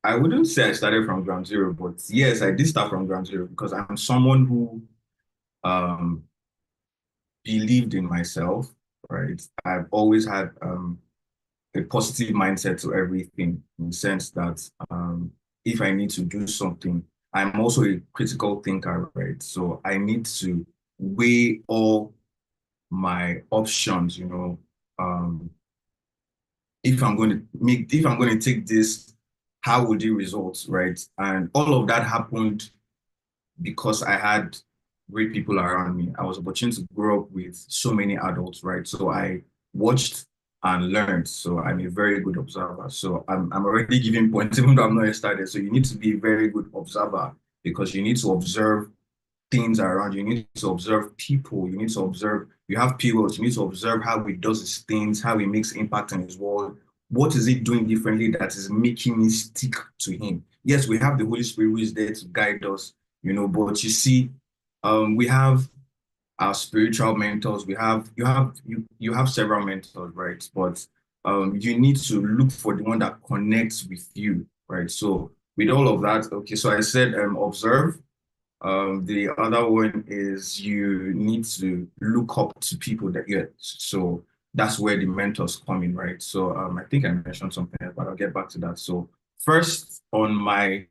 I wouldn't say I started from ground zero, but yes, I did start from ground zero because I'm someone who um believed in myself, right? I've always had a positive mindset to everything in the sense that if I need to do something, I'm also a critical thinker, right? So I need to weigh all my options, if I'm going to take this, how would it result, right? And all of that happened because I had great people around me. I was opportunity to grow up with so many adults, right? So I watched and learned. So I'm a very good observer. So I'm already giving points, even though I'm not started. So you need to be a very good observer because you need to observe things around you. You need to observe people. You need to observe, you have people, you need to observe how he does his things, how he makes impact in his world. What is he doing differently that is making me stick to him? Yes, we have the Holy Spirit who is there to guide us, but you see, we have our spiritual mentors. You have several mentors, right? But you need to look for the one that connects with you, right? So with all of that, okay, so I said observe. The other one is you need to look up to people that so that's where the mentors come in, right? So I think I mentioned something else, but I'll get back to that. So first on my,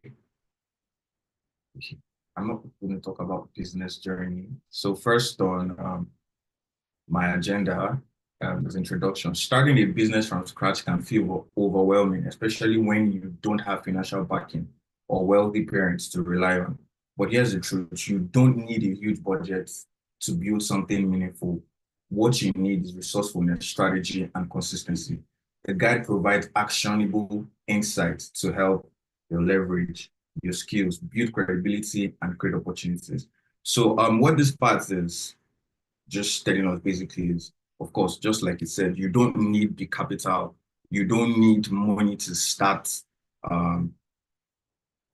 I'm not going to talk about business journey. So first on my agenda is introduction. Starting a business from scratch can feel overwhelming, especially when you don't have financial backing or wealthy parents to rely on. But here's the truth, you don't need a huge budget to build something meaningful. What you need is resourcefulness, strategy, and consistency. The guide provides actionable insights to help you leverage your skills, build credibility, and create opportunities. So what this part is just telling us basically is, of course, just like it said, you don't need the capital, you don't need money to start.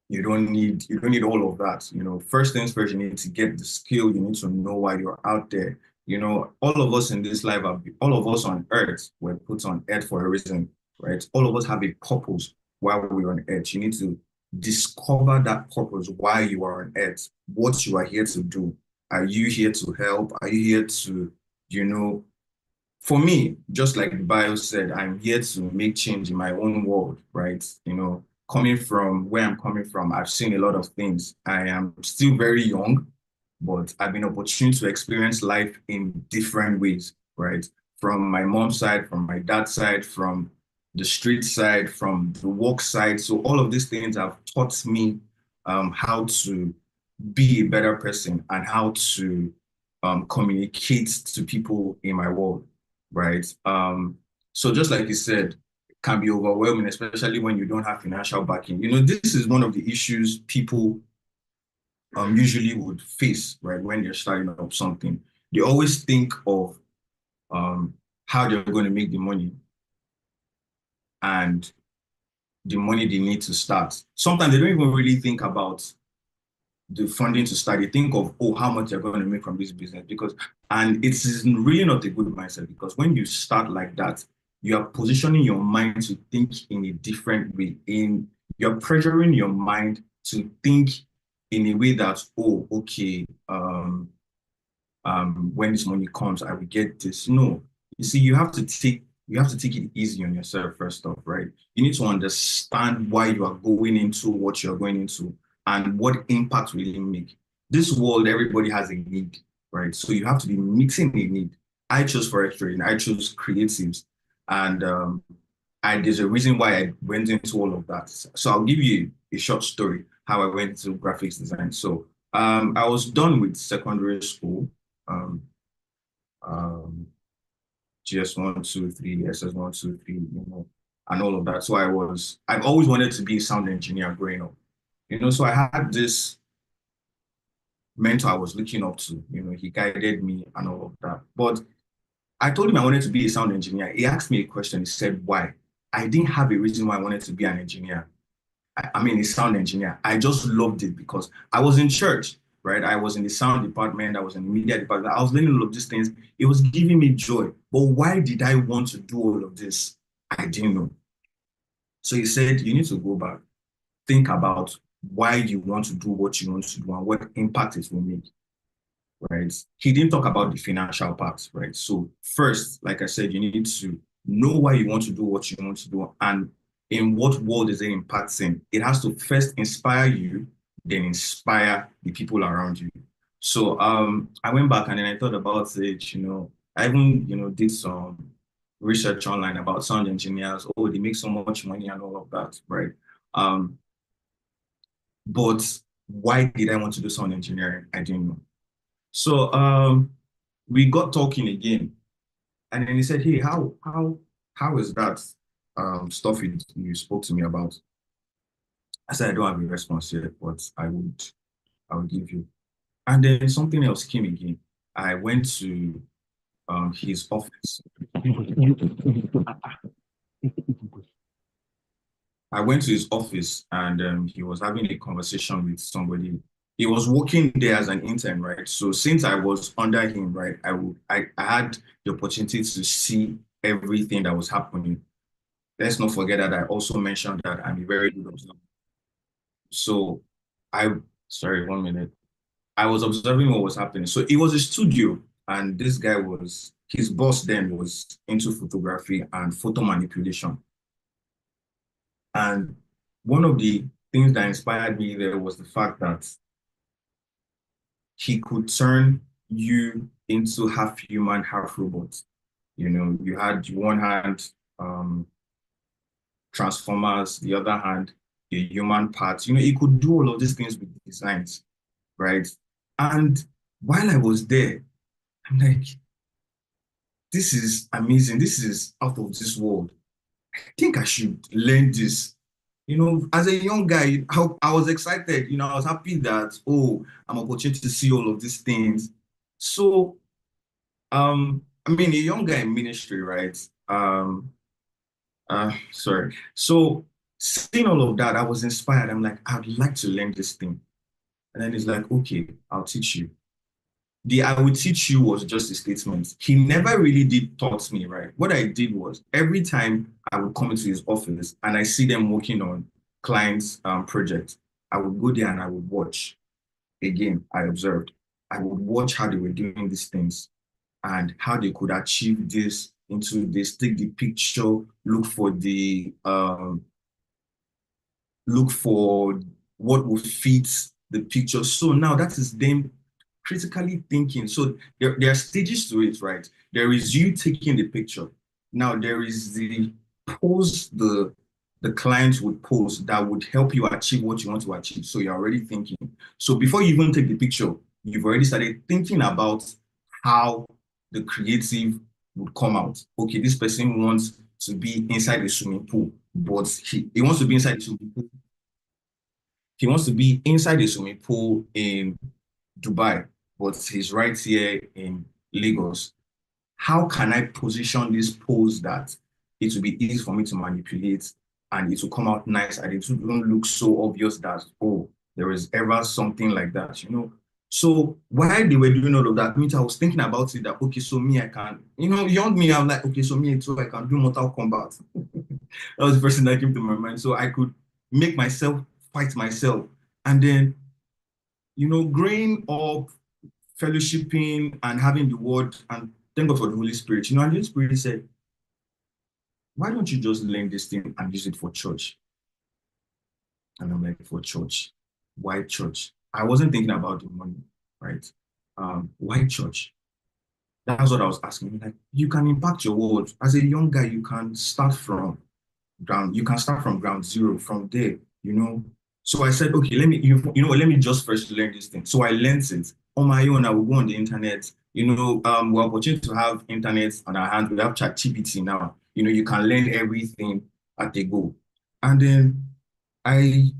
You don't need all of that. First things first, you need to get the skill, you need to know why you're out there. All of us in this life, all of us on earth were put on earth for a reason, right? All of us have a purpose while we're on earth. You need to discover that purpose, why you are on earth, what you are here to do. Are you here to help? Are you here to, for me, just like the bio said, I'm here to make change in my own world, right? Coming from where I'm coming from, I've seen a lot of things. I am still very young, but I've been opportune to experience life in different ways, right? From my mom's side, from my dad's side, from the street side, from the work side. So all of these things have taught me how to be a better person and how to communicate to people in my world, right? So just like you said, it can be overwhelming, especially when you don't have financial backing. You know, this is one of the issues people usually would face, right, when they're starting up something. They always think of how they're going to make the money and the money they need to start. Sometimes they don't even really think about the funding to start. They think of, oh, how much they're going to make from this business, because, and it's really not a good mindset, because when you start like that, you are positioning your mind to think in a different way. You're pressuring your mind to think in a way that, oh, okay, when this money comes, I will get this. No, you see, you have to take it easy on yourself first off, right? You need to understand why you are going into what you're going into and what impact will it make. This world, everybody has a need, right? So you have to be meeting a need. I chose forex trading. I chose creatives, and there's a reason why I went into all of that. So I'll give you a short story how I went into graphics design. So I was done with secondary school. GS1, 2, 3, SS1, 2, 3, you know, and all of that. So I've always wanted to be a sound engineer growing up, you know, so I had this mentor I was looking up to, you know, he guided me and all of that. But I told him I wanted to be a sound engineer. He asked me a question. He said, why? I didn't have a reason why I wanted to be an engineer. I mean, a sound engineer. I just loved it because I was in church, right? I was in the sound department. I was in the media department. I was learning all of these things. It was giving me joy. But why did I want to do all of this? I didn't know. So he said, you need to go back, think about why you want to do what you want to do and what impact it will make, right? He didn't talk about the financial part, right? So first, like I said, you need to know why you want to do what you want to do and in what world is it impacting. It has to first inspire you, then inspire the people around you. So I went back and then I thought about it, you know, I even, you know, did some research online about sound engineers. Oh, they make so much money and all of that, right? But why did I want to do sound engineering? I didn't know. So we got talking again, and then he said, "Hey, how is that stuff you spoke to me about?" I said, "I don't have a response yet, but I will give you." And then something else came again. I went to his office. I went to his office and he was having a conversation with somebody. He was working there as an intern, right? So since I was under him, right, I had the opportunity to see everything that was happening. Let's not forget that I also mentioned that I'm a very good observer. So sorry, 1 minute. I was observing what was happening. So it was a studio, and this guy his boss then was into photography and photo manipulation. And one of the things that inspired me there was the fact that he could turn you into half human, half robot. You know, you had one hand transformers, the other hand, the human parts. You know, he could do all of these things with designs, right? And while I was there, I'm like, this is amazing. This is out of this world. I think I should learn this. You know, as a young guy, I was excited. You know, I was happy that, oh, I'm opportunity to see all of these things. So, I mean, a young guy in ministry, right? Sorry. So, seeing all of that, I was inspired. I'm like, I'd like to learn this thing. And then he's like, okay, I'll teach you. The I will teach you was just a statement. He never really did taught me, right? What I did was every time I would come into his office and I see them working on clients' projects, I would go there and I would watch. Again, I observed. I would watch how they were doing these things and how they could achieve this into this, take the picture, look for what will fit the picture. So now that is them critically thinking. So there are stages to it, right? There is you taking the picture. Now there is the pose the client would pose that would help you achieve what you want to achieve. So you're already thinking. So before you even take the picture, you've already started thinking about how the creative would come out. Okay, this person wants to be inside the swimming pool, but he wants to be inside the swimming pool. He wants to be inside the swimming pool in Dubai, but he's right here in Lagos. How can I position this pose that it will be easy for me to manipulate and it will come out nice and it won't look so obvious that, oh, there is ever something like that, you know? So while they were doing all of that, I was thinking about it that, okay, so me, I can, you know, young me, I'm like, okay, so me too, I can do Mortal Kombat. That was the first thing that came to my mind. So I could make myself fight myself. And then, you know, growing up, fellowshipping and having the word, and thank God for the Holy Spirit, you know, and the Holy Spirit said, why don't you just learn this thing and use it for church? And I'm like, for church? Why church? I wasn't thinking about the money, right? Why church? That's what I was asking. Like, you can impact your world. As a young guy, you can start from ground zero from there, you know. So I said, okay, let me just first learn this thing. So I learned it on my own. I will go on the internet. You know, we're opportunity to have internet on our hands. We have ChatGPT now. You know, you can learn everything at a go. And then I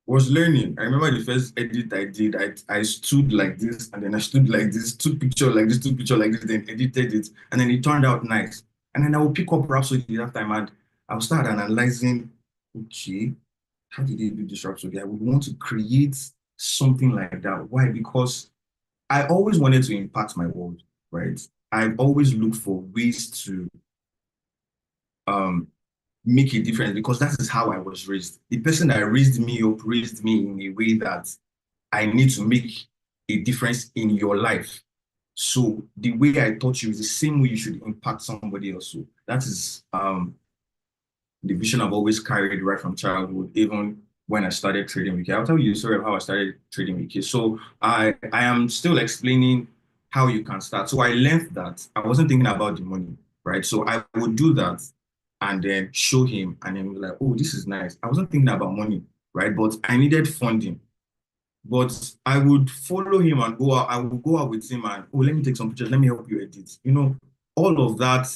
was learning. I remember the first edit I did, I stood like this, and then I stood like this, took picture like this, took picture like this, then edited it, and then it turned out nice. And then I would pick up Rhapsody that time, and I would start analyzing, okay, how did they do this Rhapsody? I would want to create something like that. Why? Because I always wanted to impact my world, right? I've always looked for ways to make a difference because that is how I was raised. The person that raised me up raised me in a way that I need to make a difference in your life. So the way I taught you is the same way you should impact somebody else. So that is the vision I've always carried right from childhood, even when I started trading Wiki. I'll tell you the story of how I started trading Wiki. So I am still explaining how you can start. So I learned that I wasn't thinking about the money, right? So I would do that and then show him and then be like, oh, this is nice. I wasn't thinking about money, right? But I needed funding. But I would follow him and go out. I would go out with him and, oh, let me take some pictures. Let me help you edit. You know, all of that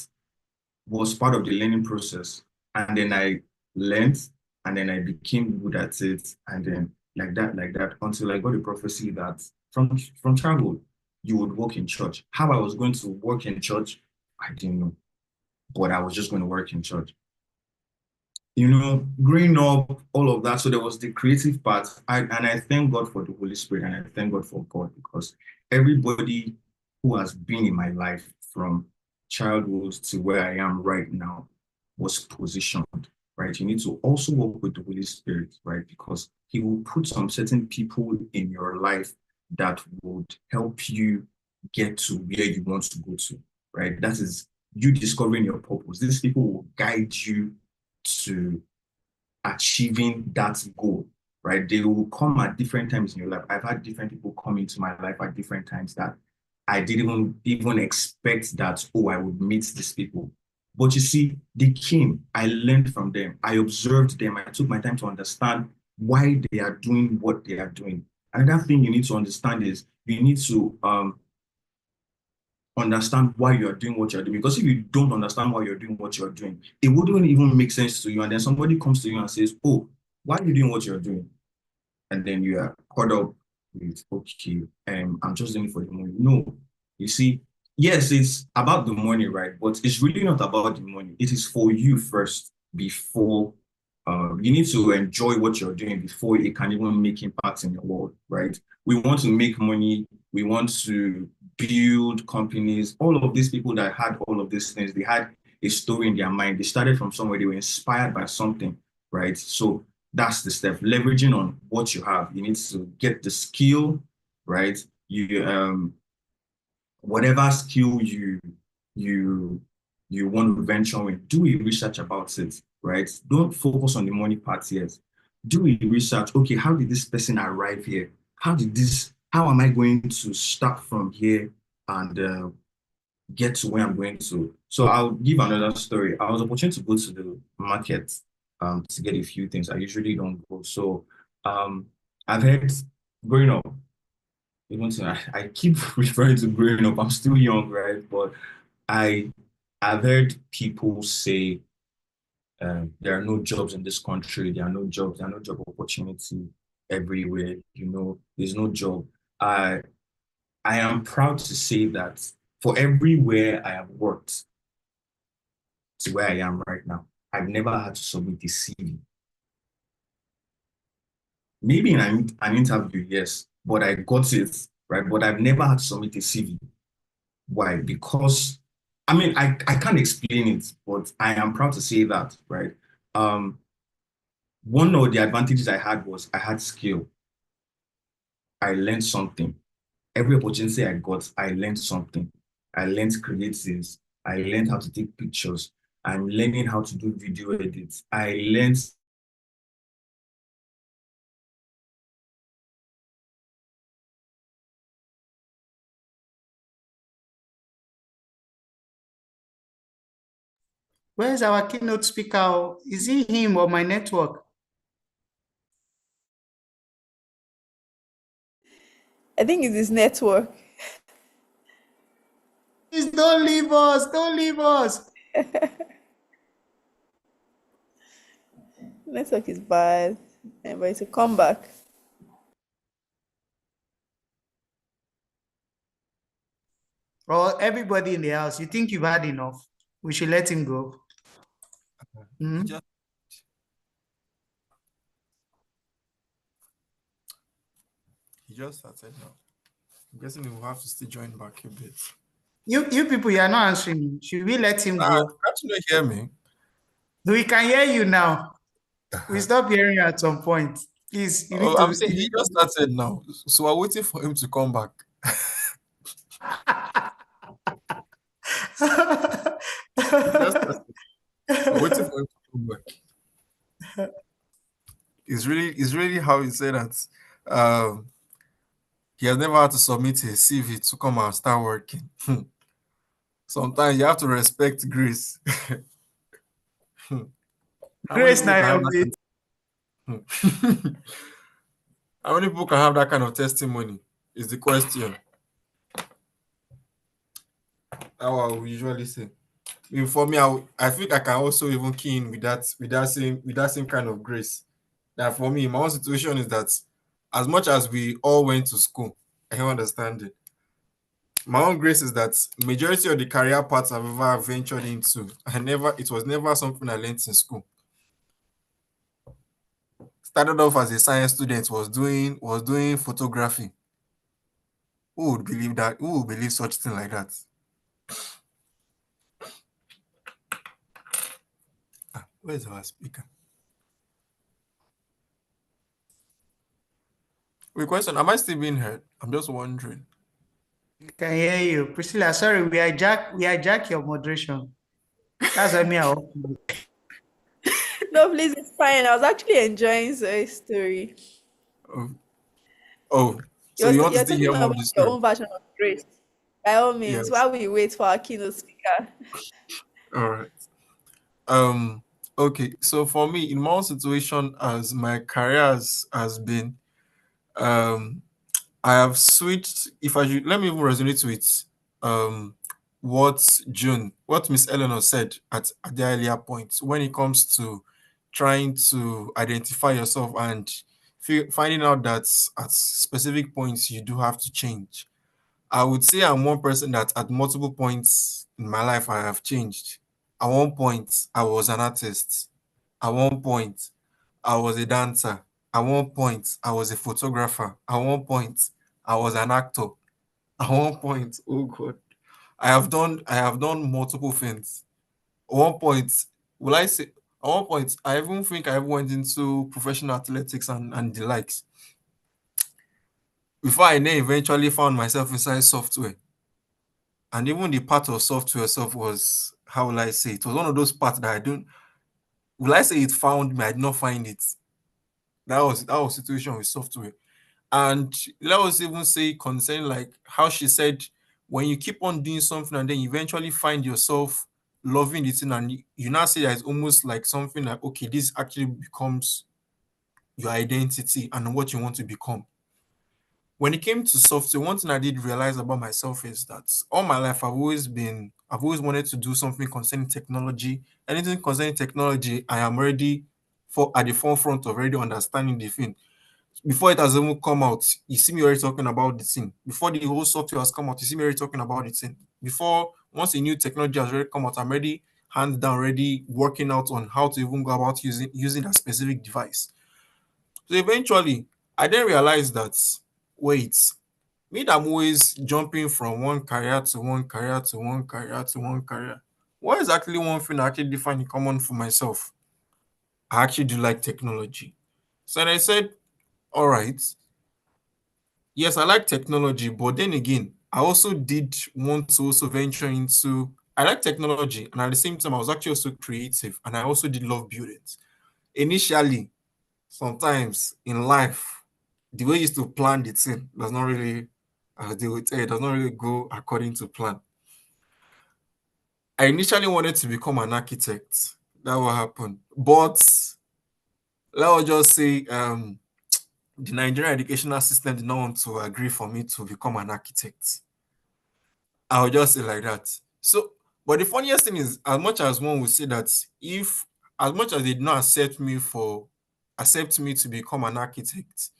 was part of the learning process. And then I learned and then I became good at it. And then like that, until I got a prophecy that from childhood, you would work in church. How I was going to work in church, I didn't know. But I was just going to work in church. You know, growing up, all of that. So there was the creative part. And I thank God for the Holy Spirit and I thank God for God because everybody who has been in my life from childhood to where I am right now was positioned, right? You need to also work with the Holy Spirit, right? Because he will put some certain people in your life that would help you get to where you want to go to, right? That is you discovering your purpose. These people will guide you to achieving that goal, right? They will come at different times in your life. I've had different people come into my life at different times that I didn't even expect that, oh, I would meet these people. But you see, they came, I learned from them, I observed them, I took my time to understand why they are doing what they are doing. Another thing you need to understand is you need to understand why you're doing what you're doing. Because if you don't understand why you're doing what you're doing, it wouldn't even make sense to you. And then somebody comes to you and says, oh, why are you doing what you're doing? And then you are caught up with, okay, I'm just doing it for the money. No, you see, yes, it's about the money, right? But it's really not about the money. It is for you first before you need to enjoy what you're doing before it can even make impact in your world, right? We want to make money. We want to build companies. All of these people that had all of these things, they had a story in their mind. They started from somewhere. They were inspired by something, right? So that's the step. Leveraging on what you have. You need to get the skill, right? You whatever skill you want to venture in, do a research about it, right? Don't focus on the money part yet. Do a research. Okay, how did this person arrive here? How did this how am I going to start from here and get to where I'm going to? So I'll give another story. I was opportunity to go to the market to get a few things. I usually don't go. So um, I've heard growing up, even so, I keep referring to growing up. I'm still young, right? But I I've heard people say there are no jobs in this country. There are no jobs. There are no job opportunity everywhere. There's no job. I I am proud to say that for everywhere I have worked to where I am right now, I've never had to submit a CV. Maybe in an interview, yes, but I got it, right? But I've never had to submit a CV. Why? Because I mean, I can't explain it, but I am proud to say that, right? Um, one of the advantages I had was I had skill. I learned something. Every opportunity I got, I learned something. I learned creatives. I learned how to take pictures. I'm learning how to do video edits. I learned Where's our keynote speaker? Is it him or my network? I think it's his network. Please don't leave us. Don't leave us. Network is bad, but it's a comeback. Or everybody in the house, you think you've had enough? We should let him go. Hmm? Just He just started now. I'm guessing he will have to still join back a bit. You people, you are not answering me. Should we let him go? Can't you not hear me? We can hear you now. We stop hearing you at some point. Please, you need I'm to. saying he just started now. So we're waiting for him to come back. He just started. We're waiting for him to come back. It's really how he said that he has never had to submit a CV to come and start working. Sometimes you have to respect grace. How many Grace people can have Naomi. that? How many people can have that kind of testimony? Is the question. How I would usually say. I mean, for me, I think I can also even key in with that same kind of grace. That for me, my own situation is that as much as we all went to school, I can understand it. My own grace is that majority of the career paths I've ever ventured into, it was never something I learned in school. Started off as a science student, was doing photography. Who would believe that? Who would believe such thing like that? Where's our speaker? Wait, question, am I still being heard? I'm just wondering. Can hear you. Priscilla, sorry, we hijack your moderation. That's what I mean. No, please, it's fine. I was actually enjoying Zoe's story. Oh, so you want to You're still talking hear more about of the your story? own version of grace. By all means, Yes. while we wait for our keynote speaker. All right. Um, okay. So for me, in my own situation, as my career has been, um, I have switched. If I should, let me even resonate with what Miss Eleanor said at the earlier point when it comes to trying to identify yourself and finding out that at specific points you do have to change. I would say I'm one person that at multiple points in my life I have changed. At one point, I was an artist. At one point, I was a dancer. At one point, I was a photographer. At one point, I was an actor. At one point, oh God, I have done multiple things. At one point, will I say at one point, I even think I went into professional athletics and the likes. Before I then eventually found myself inside software. And even the part of software itself was, how will I say, it was one of those parts that I don't, will I say it found me, I did not find it. That was situation with software. And let us even say concerning like how she said, when you keep on doing something and then you eventually find yourself loving it, and you now say that it's almost like something like, okay, this actually becomes your identity and what you want to become. When it came to software, one thing I did realize about myself is that all my life I've always wanted to do something concerning technology. Anything concerning technology, I am already for at the forefront of already understanding the thing. Before it has even come out, you see me already talking about the thing. Before the whole software has come out, you see me already talking about the thing. Before once a new technology has already come out, I'm already hands down already working out on how to even go about using that specific device. So eventually, I then realized that wait, me that I'm always jumping from one career to one career to one career to one career. What is actually one thing I actually define in common for myself? I actually do like technology. So then I said, all right, yes, I like technology, but then again, I also did want to also venture into I like technology, and at the same time, I was actually also creative, and I also did love buildings. Initially, sometimes in life, the way you used to plan the thing does not really, as they would say, it does not really go according to plan. I initially wanted to become an architect. That will happen. But let us just say the Nigerian educational system did not want to agree for me to become an architect. I will just say like that. So, but the funniest thing is, as much as one would say that if, as much as they did not accept me to become an architect,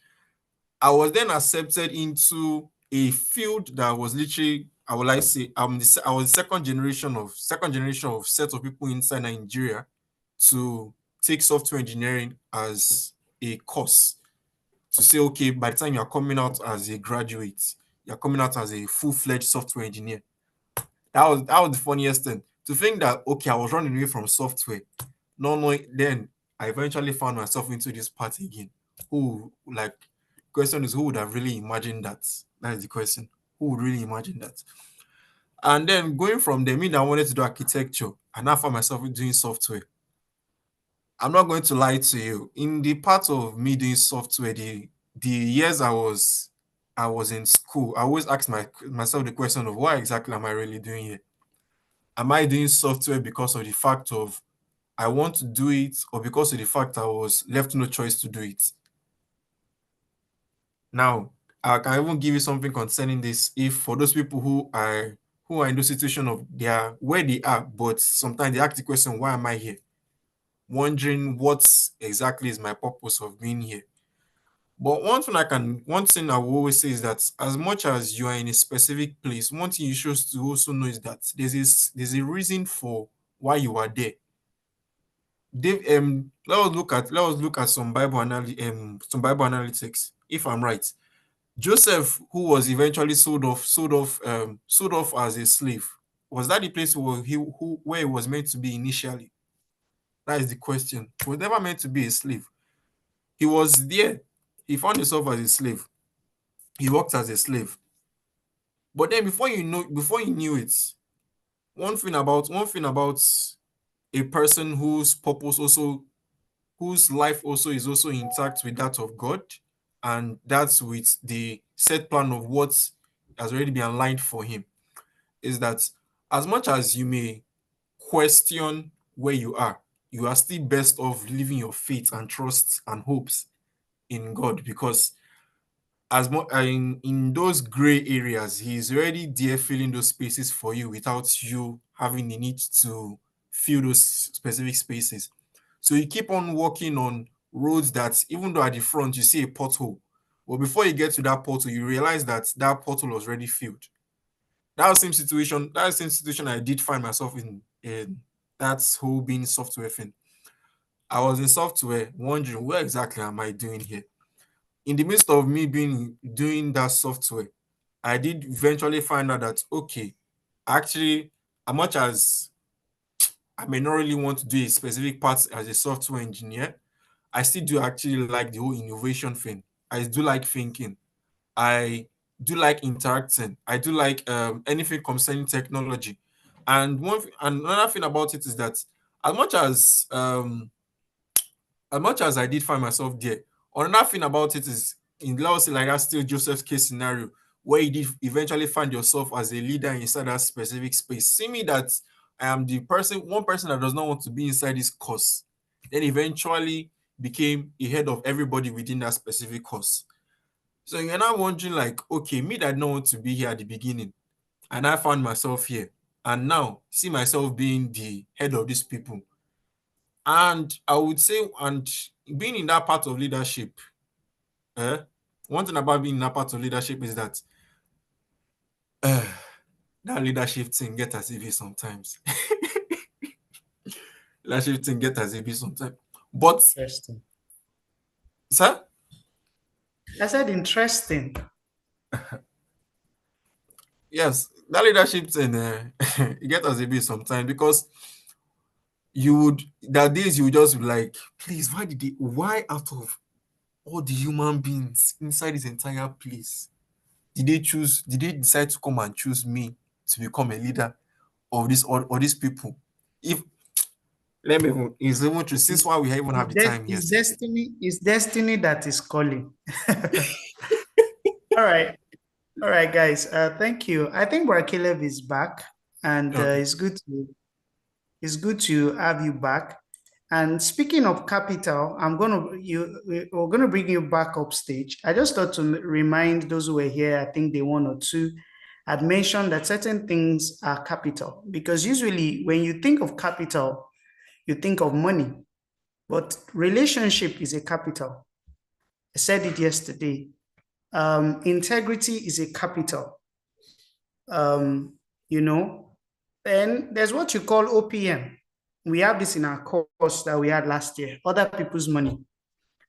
I was then accepted into a field that was literally, I would like to say, I was second generation of set of people inside Nigeria to take software engineering as a course. To say, okay, by the time you're coming out as a graduate, you're coming out as a full-fledged software engineer. That was the funniest thing. To think that okay, I was running away from software. No, no, then I eventually found myself into this party again. Who like question is who would have really imagined that? That is the question. Who would really imagine that? And then going from there, me that I wanted to do architecture, and now found myself doing software. I'm not going to lie to you. In the part of me doing software, the years I was in school, I always ask myself the question of what exactly am I really doing here? Am I doing software because of the fact of I want to do it, or because of the fact I was left no choice to do it? Now, I can even give you something concerning this. If for those people who are in the situation of they are where they are, but sometimes they ask the question, why am I here? Wondering what exactly is my purpose of being here. But one thing I will always say is that as much as you are in a specific place, one thing you should to also know is that there's a reason for why you are there. Dave, let us look at some Bible analytics. If I'm right, Joseph, who was eventually sold off as a slave, was that the place where he was meant to be initially? That is the question. He was never meant to be a slave. He was there. He found himself as a slave. He worked as a slave. But then before you knew it, one thing about a person whose life also is also intact with that of God, and that's with the set plan of what has already been aligned for him, is that as much as you may question where you are still best off living your faith and trust and hopes in God, because as much in those gray areas, he's already there filling those spaces for you without you having the need to fill those specific spaces. So you keep on walking on roads that, even though at the front you see a pothole, but before you get to that pothole, you realize that that pothole was already filled. That was the same situation I did find myself in that whole being software thing. I was in software wondering, where exactly am I doing here? In the midst of me being doing that software, I did eventually find out that okay, actually, as much as I may not really want to do a specific part as a software engineer, I still do actually like the whole innovation thing. I do like thinking. I do like interacting. I do like anything concerning technology. And and another thing about it is that as much as much as I did find myself there, another thing about it is in let's say like that still Joseph's case scenario, where you did eventually find yourself as a leader inside that specific space. See me that I am the one person that does not want to be inside this course, then eventually became a head of everybody within that specific course. So you're now wondering, like, okay, me that don't want to be here at the beginning, and I found myself here, and now see myself being the head of these people. And I would say, and being in that part of leadership, one thing about being in that part of leadership is that that leadership thing get as if sometimes. Leadership thing get as if sometimes. But, Interesting. sir? I said interesting. Yes, that leadership thing, it get as if sometimes, because that days you would just be like, please, why out of all the human beings inside this entire place, did they decide to come and choose me to become a leader of this or these people? If let me even, it's even true, since why we even have the time here. It's destiny that is calling. All right. All right, guys. Thank you. I think Brother Caleb is back, and Okay. it's good to have you back. And speaking of capital, we're gonna bring you back up stage. I just thought to remind those who were here, I think day 1 or 2, I'd mentioned that certain things are capital, because usually when you think of capital, you think of money, but relationship is a capital. I said it yesterday. Integrity is a capital. Then there's what you call OPM. We have this in our course that we had last year, other people's money.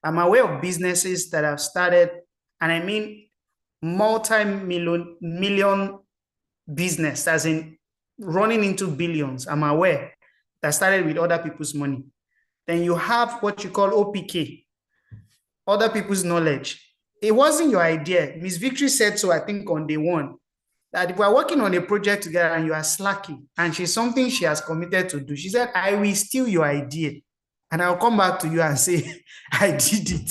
I'm aware of businesses that have started, and I mean multi-million business, as in running into billions. I'm aware that started with other people's money. Then you have what you call OPK, other people's knowledge. It wasn't your idea. Miss Victory said so, I think, on day 1, that if we're working on a project together and you are slacking, and she's something she has committed to do, she said, I will steal your idea and I'll come back to you and say, I did it.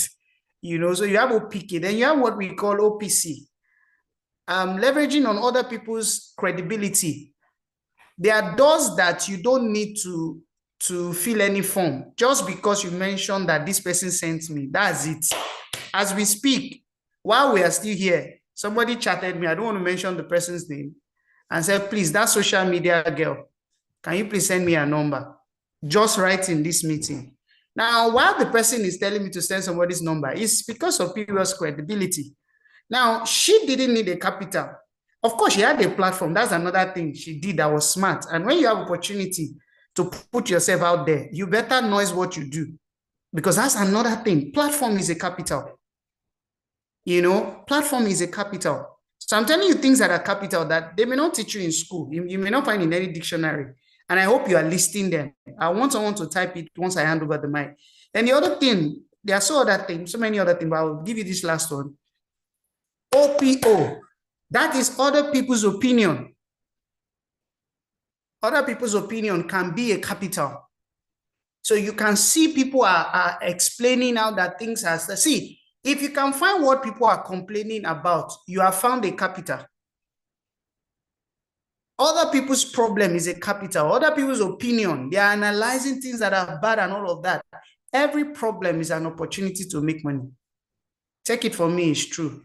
So you have OPK, then you have what we call OPC, leveraging on other people's credibility. There are doors that you don't need to fill any form. Just because you mentioned that this person sent me, that's it. As we speak, while we are still here, somebody chatted me, I don't want to mention the person's name, and said, please, that social media girl, can you please send me a number? Just right in this meeting. Now, while the person is telling me to send somebody's number, it's because of previous credibility. Now, she didn't need a capital. Of course, she had a platform. That's another thing she did that was smart. And when you have opportunity to put yourself out there, you better noise what you do, because that's another thing. Platform is a capital. Platform is a capital. So I'm telling you things that are capital that they may not teach you in school. You may not find in any dictionary. And I hope you are listing them. I want someone to type it once I hand over the mic. And the other thing, there are so many other things, but I'll give you this last one. OPO, that is other people's opinion. Other people's opinion can be a capital. So you can see people are explaining how that things are. See, if you can find what people are complaining about, you have found a capital. Other people's problem is a capital. Other people's opinion, they are analyzing things that are bad and all of that. Every problem is an opportunity to make money. Take it from me, it's true.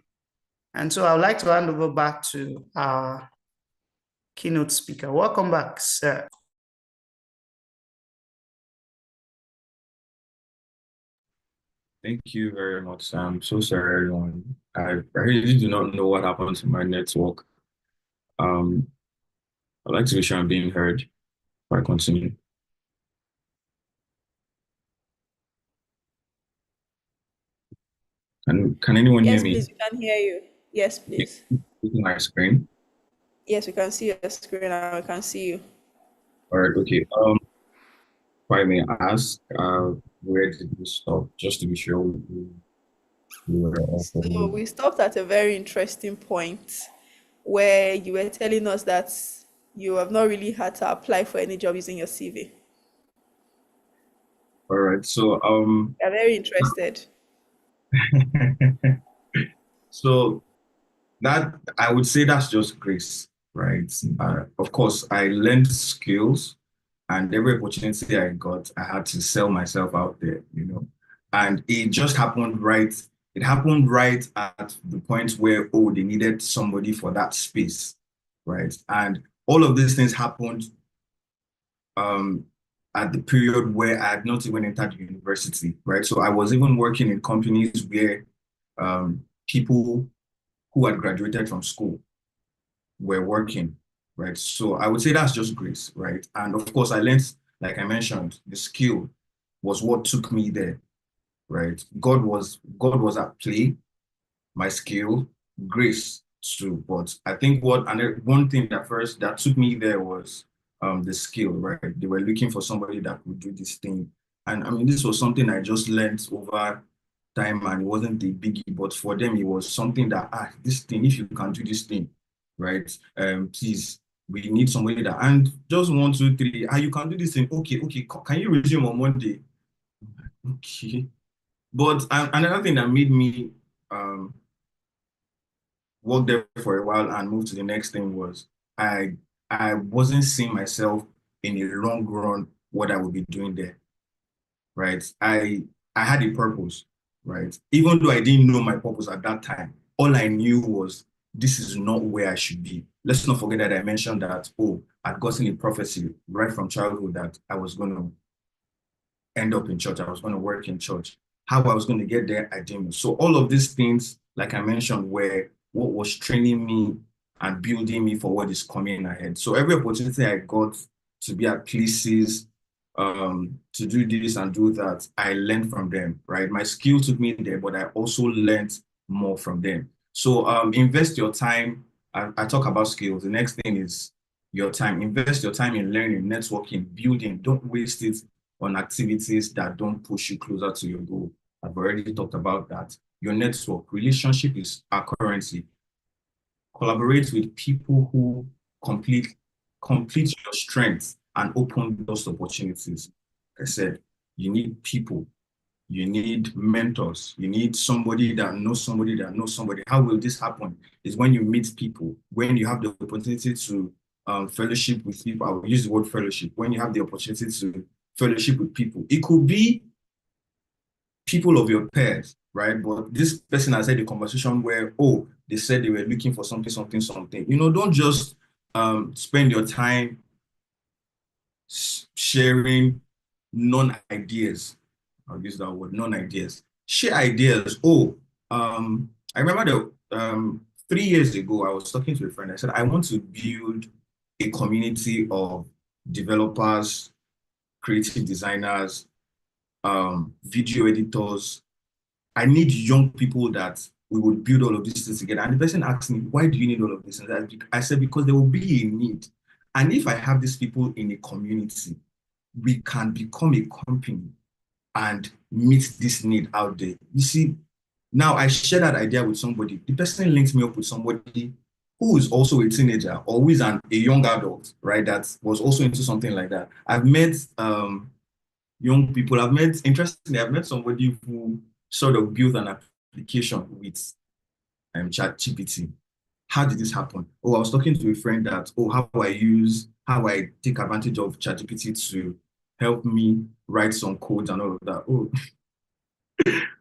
And so I would like to hand over back to our keynote speaker. Welcome back, sir. Thank you very much. I'm so sorry, everyone. I really do not know what happened to my network. I'd like to be sure I'm being heard before I continue. Can anyone hear Yes, me? please, we can hear you. Yes, please. Looking my screen. Yes, we can see your screen and we can see you. All right, okay. If I may ask, where did we stop? Just to be sure we were off. So we stopped at a very interesting point where you were telling us that you have not really had to apply for any job using your CV. All right, so We are very interested. So that I would say that's just grace, right? Of course, I learned skills, and every opportunity I got, I had to sell myself out there, And it just happened right. It happened right at the point where, oh, they needed somebody for that space, right? And all of these things happened um, at the period where I had not even entered university, right? So I was even working in companies where people who had graduated from school were working, right? So I would say that's just grace, right? And of course, I learned, like I mentioned, the skill was what took me there, right? God was at play, my skill, grace too. But I think one thing that took me there was the skill, right? They were looking for somebody that could do this thing. And I mean, this was something I just learned over time, and it wasn't a biggie, but for them, it was something that, this thing, if you can do this thing, right? Please, we need somebody that, and just 1, 2, 3, you can do this thing. Okay, can you resume on Monday? Okay. But another thing that made me work there for a while and move to the next thing was I wasn't seeing myself in a long run what I would be doing there, right? I had a purpose, right? Even though I didn't know my purpose at that time, all I knew was this is not where I should be. Let's not forget that I mentioned that, I'd gotten a prophecy right from childhood that I was going to end up in church. I was going to work in church. How I was going to get there, I didn't know. So all of these things, like I mentioned, were what was training me and building me for what is coming ahead. So every opportunity I got to be at places, to do this and do that, I learned from them, right? My skill took me there, but I also learned more from them. So invest your time. I talk about skills. The next thing is your time. Invest your time in learning, networking, building. Don't waste it on activities that don't push you closer to your goal. I've already talked about that. Your network, relationship is our currency. Collaborate with people who complete your strengths and open those opportunities. Like I said, you need people, you need mentors, you need somebody that knows somebody that knows somebody. How will this happen? Is when you meet people, when you have the opportunity to fellowship with people. I will use the word fellowship. When you have the opportunity to fellowship with people, it could be people of your peers, right? But this person has had a conversation where, they said they were looking for something, something, something. Don't just spend your time sharing non-ideas. I'll use that word, non-ideas. Share ideas. I remember 3 years ago, I was talking to a friend. I said, I want to build a community of developers, creative designers, video editors. I need young people that we would build all of these things together. And the person asked me, why do you need all of this? And I said, because there will be a need. And if I have these people in a community, we can become a company and meet this need out there. You see, now I share that idea with somebody. The person links me up with somebody who is also a teenager or who is a young adult, right? That was also into something like that. I've met young people. Interestingly, I've met somebody who sort of built an application with ChatGPT. How did this happen? I was talking to a friend that, how I take advantage of ChatGPT to help me write some codes and all of that.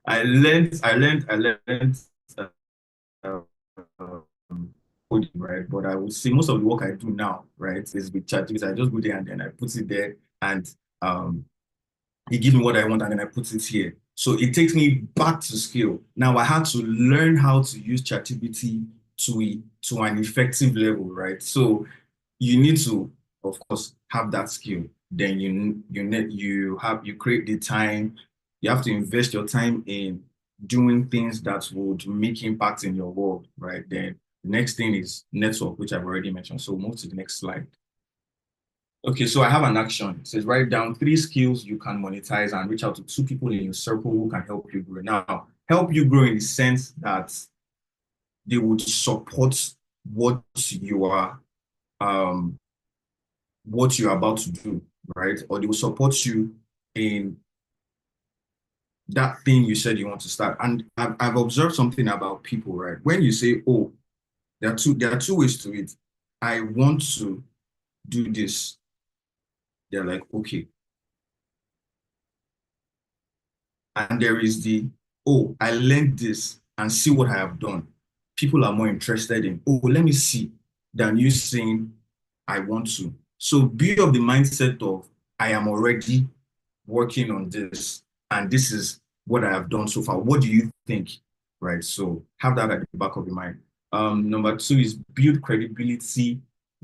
I learned coding, right? But I would say most of the work I do now, right, is with ChatGPT. I just go there and then I put it there, and it gives me what I want, and then I put it here. So it takes me back to skill. Now I had to learn how to use ChatGPT to an effective level, right? So you need to, of course, have that skill. Then you create the time. You have to invest your time in doing things that would make impact in your world, right? Then the next thing is network, which I've already mentioned. So move to the next slide. Okay, so I have an action. It says write down 3 skills you can monetize and reach out to 2 people in your circle who can help you grow. Now, help you grow in the sense that they would support what you are about to do, right? Or they will support you in that thing you said you want to start. And I've observed something about people, right? When you say, oh, there are two ways to it. I want to do this. They're like, okay. And there is the, oh, I learned this and see what I have done. People are more interested in, oh, let me see, than you saying, I want to. So be of the mindset of, I am already working on this, and this is what I have done so far. What do you think? Right. So have that at the back of your mind. Number two is build credibility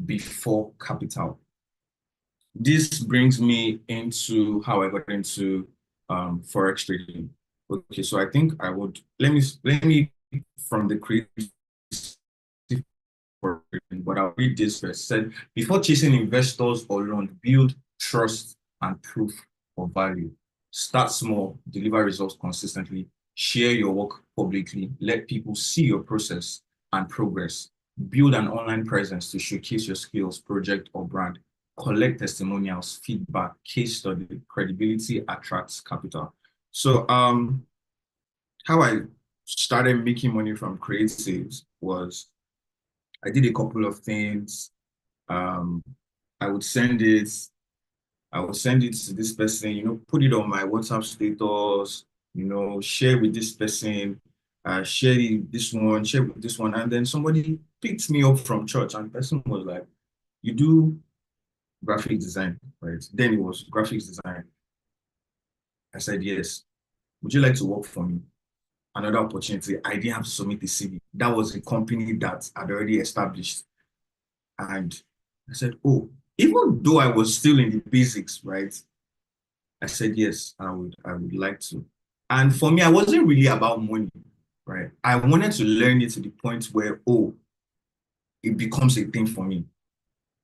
before capital. This brings me into how I got into forex trading. Okay, so I think I would let me from the creative, but I'll read this first. Said before chasing investors or loan, build trust and proof of value. Start small, deliver results consistently, share your work publicly, let people see your process and progress. Build an online presence to showcase your skills, project, or brand. Collect testimonials, feedback, case study. Credibility attracts capital. So how I started making money from creatives was I did a couple of things. Um, I would send it, to this person, put it on my WhatsApp status, share with this person, share this one, share with this one. And then somebody picked me up from church and the person was like, you do graphic design, right? Then it was graphics design. I said, yes. Would you like to work for me? Another opportunity. I didn't have to submit the CV. That was a company that had already established. And I said, oh, even though I was still in the basics, right? I said, yes, I would like to. And for me, I wasn't really about money, right? I wanted to learn it to the point where, oh, it becomes a thing for me,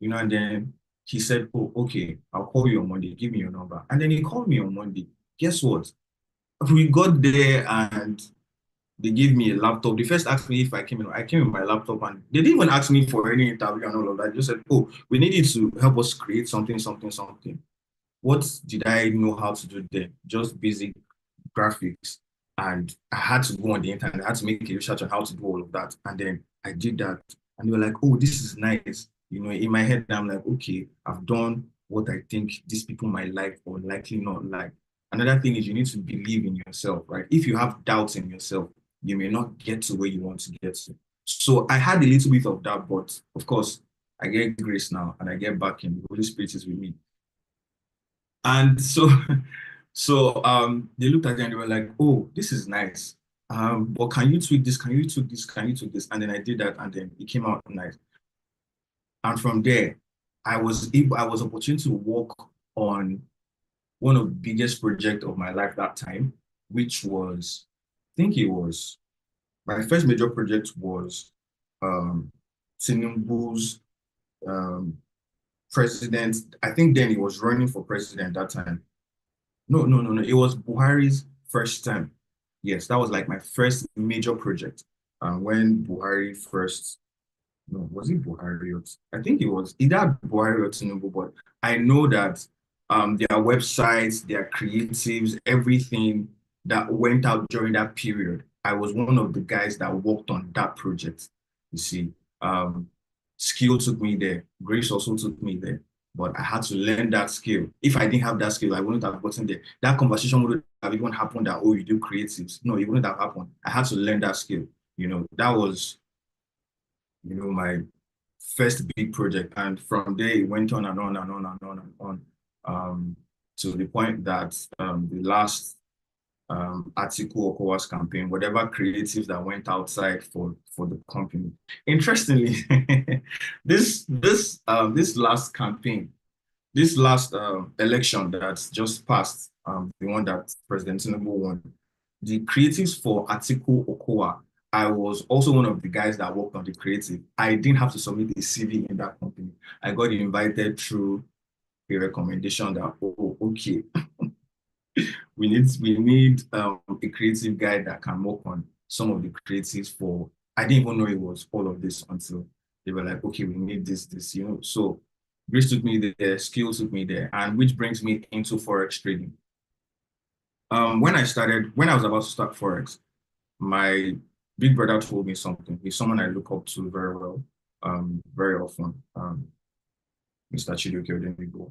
and then he said, oh, okay, I'll call you on Monday. Give me your number. And then he called me on Monday. Guess what? We got there and they gave me a laptop. They first asked me if I came in. I came with my laptop and they didn't even ask me for any interview and all of that. They just said, oh, we need you to help us create something, something, something. What did I know how to do there? Just basic graphics. And I had to go on the internet. I had to make a research on how to do all of that. And then I did that. And they were like, oh, this is nice. In my head, I'm like, okay, I've done what I think these people might like or likely not like. Another thing is you need to believe in yourself, right? If you have doubts in yourself, you may not get to where you want to get to. So I had a little bit of that, but of course, I get grace now and I get back in. The Holy Spirit is with me. And so, they looked at it and they were like, oh, this is nice. But can you tweak this? Can you tweak this? Can you tweak this? And then I did that and then it came out nice. And from there, I was opportunity to work on one of the biggest projects of my life that time, which was, I think it was, my first major project was Tinubu's president. I think then he was running for president that time. No. It was Buhari's first time. Yes, that was like my first major project. When Buhari first, no, was it Buhari? I think it was either Buhari or Tinubu, but I know that their websites, their creatives, everything that went out during that period, I was one of the guys that worked on that project. You see, skill took me there. Grace also took me there. But I had to learn that skill. If I didn't have that skill, I wouldn't have gotten there. That conversation wouldn't have even happened that, oh, you do creatives. No, it wouldn't have happened. I had to learn that skill. That was, my first big project. And from there, it went on and on and on and on and on, to the point that the last Atiku Okowa's campaign, whatever creatives that went outside for the company. Interestingly, this last campaign, this last election that's just passed, the one that President Tinubu won, the creatives for Atiku Okowa, I was also one of the guys that worked on the creative. I didn't have to submit a CV in that company. I got invited through a recommendation that, oh, okay, we need a creative guy that can work on some of the creatives for. I didn't even know it was all of this until they were like, okay, we need this. So Grace took me there, skill took me there, and which brings me into forex trading. When I was about to start Forex, my big brother told me something. He's someone I look up to very well, very often, Mr. Chidoke Odenigo.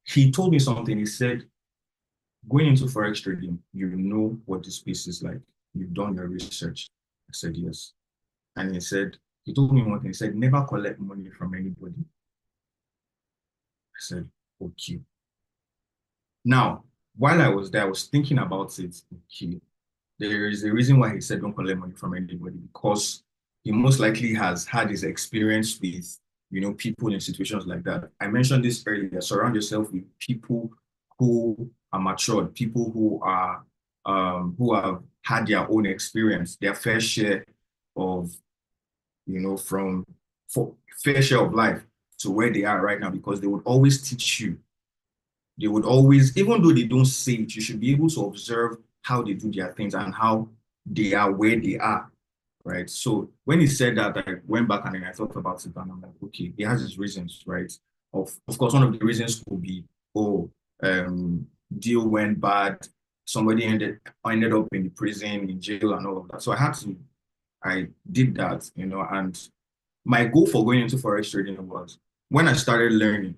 He told me something. He said, going into Forex trading, you know what the space is like. You've done your research. I said, yes. And he told me one thing. He said, never collect money from anybody. I said, okay. Now, while I was there, I was thinking about it. Okay, there is a reason why he said don't collect money from anybody, because he most likely has had his experience with, people in situations like that. I mentioned this earlier. Surround yourself with people who are matured, people who have had their own experience, their fair share of, from fair share of life to where they are right now, because they would always teach you. They would always, even though they don't say it, you should be able to observe how they do their things and how they are where they are, right? So when he said that, I went back and then I thought about it and I'm like, okay, he has his reasons, right? Of course, one of the reasons could be, deal went bad, somebody ended up in the prison, in jail and all of that. So I did that, and my goal for going into Forex trading was, when I started learning,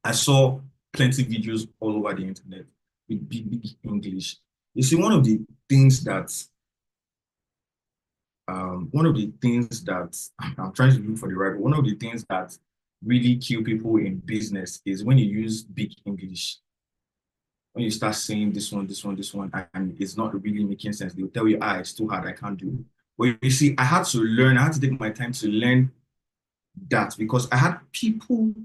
I saw plenty of videos all over the internet with big English. You see, one of the things that I'm trying to look for the right, one of the things that really kill people in business is when you use big English. When you start saying this one, and it's not really making sense, they'll tell you, it's too hard, I can't do it. But you see, I had to take my time to learn that, because I had people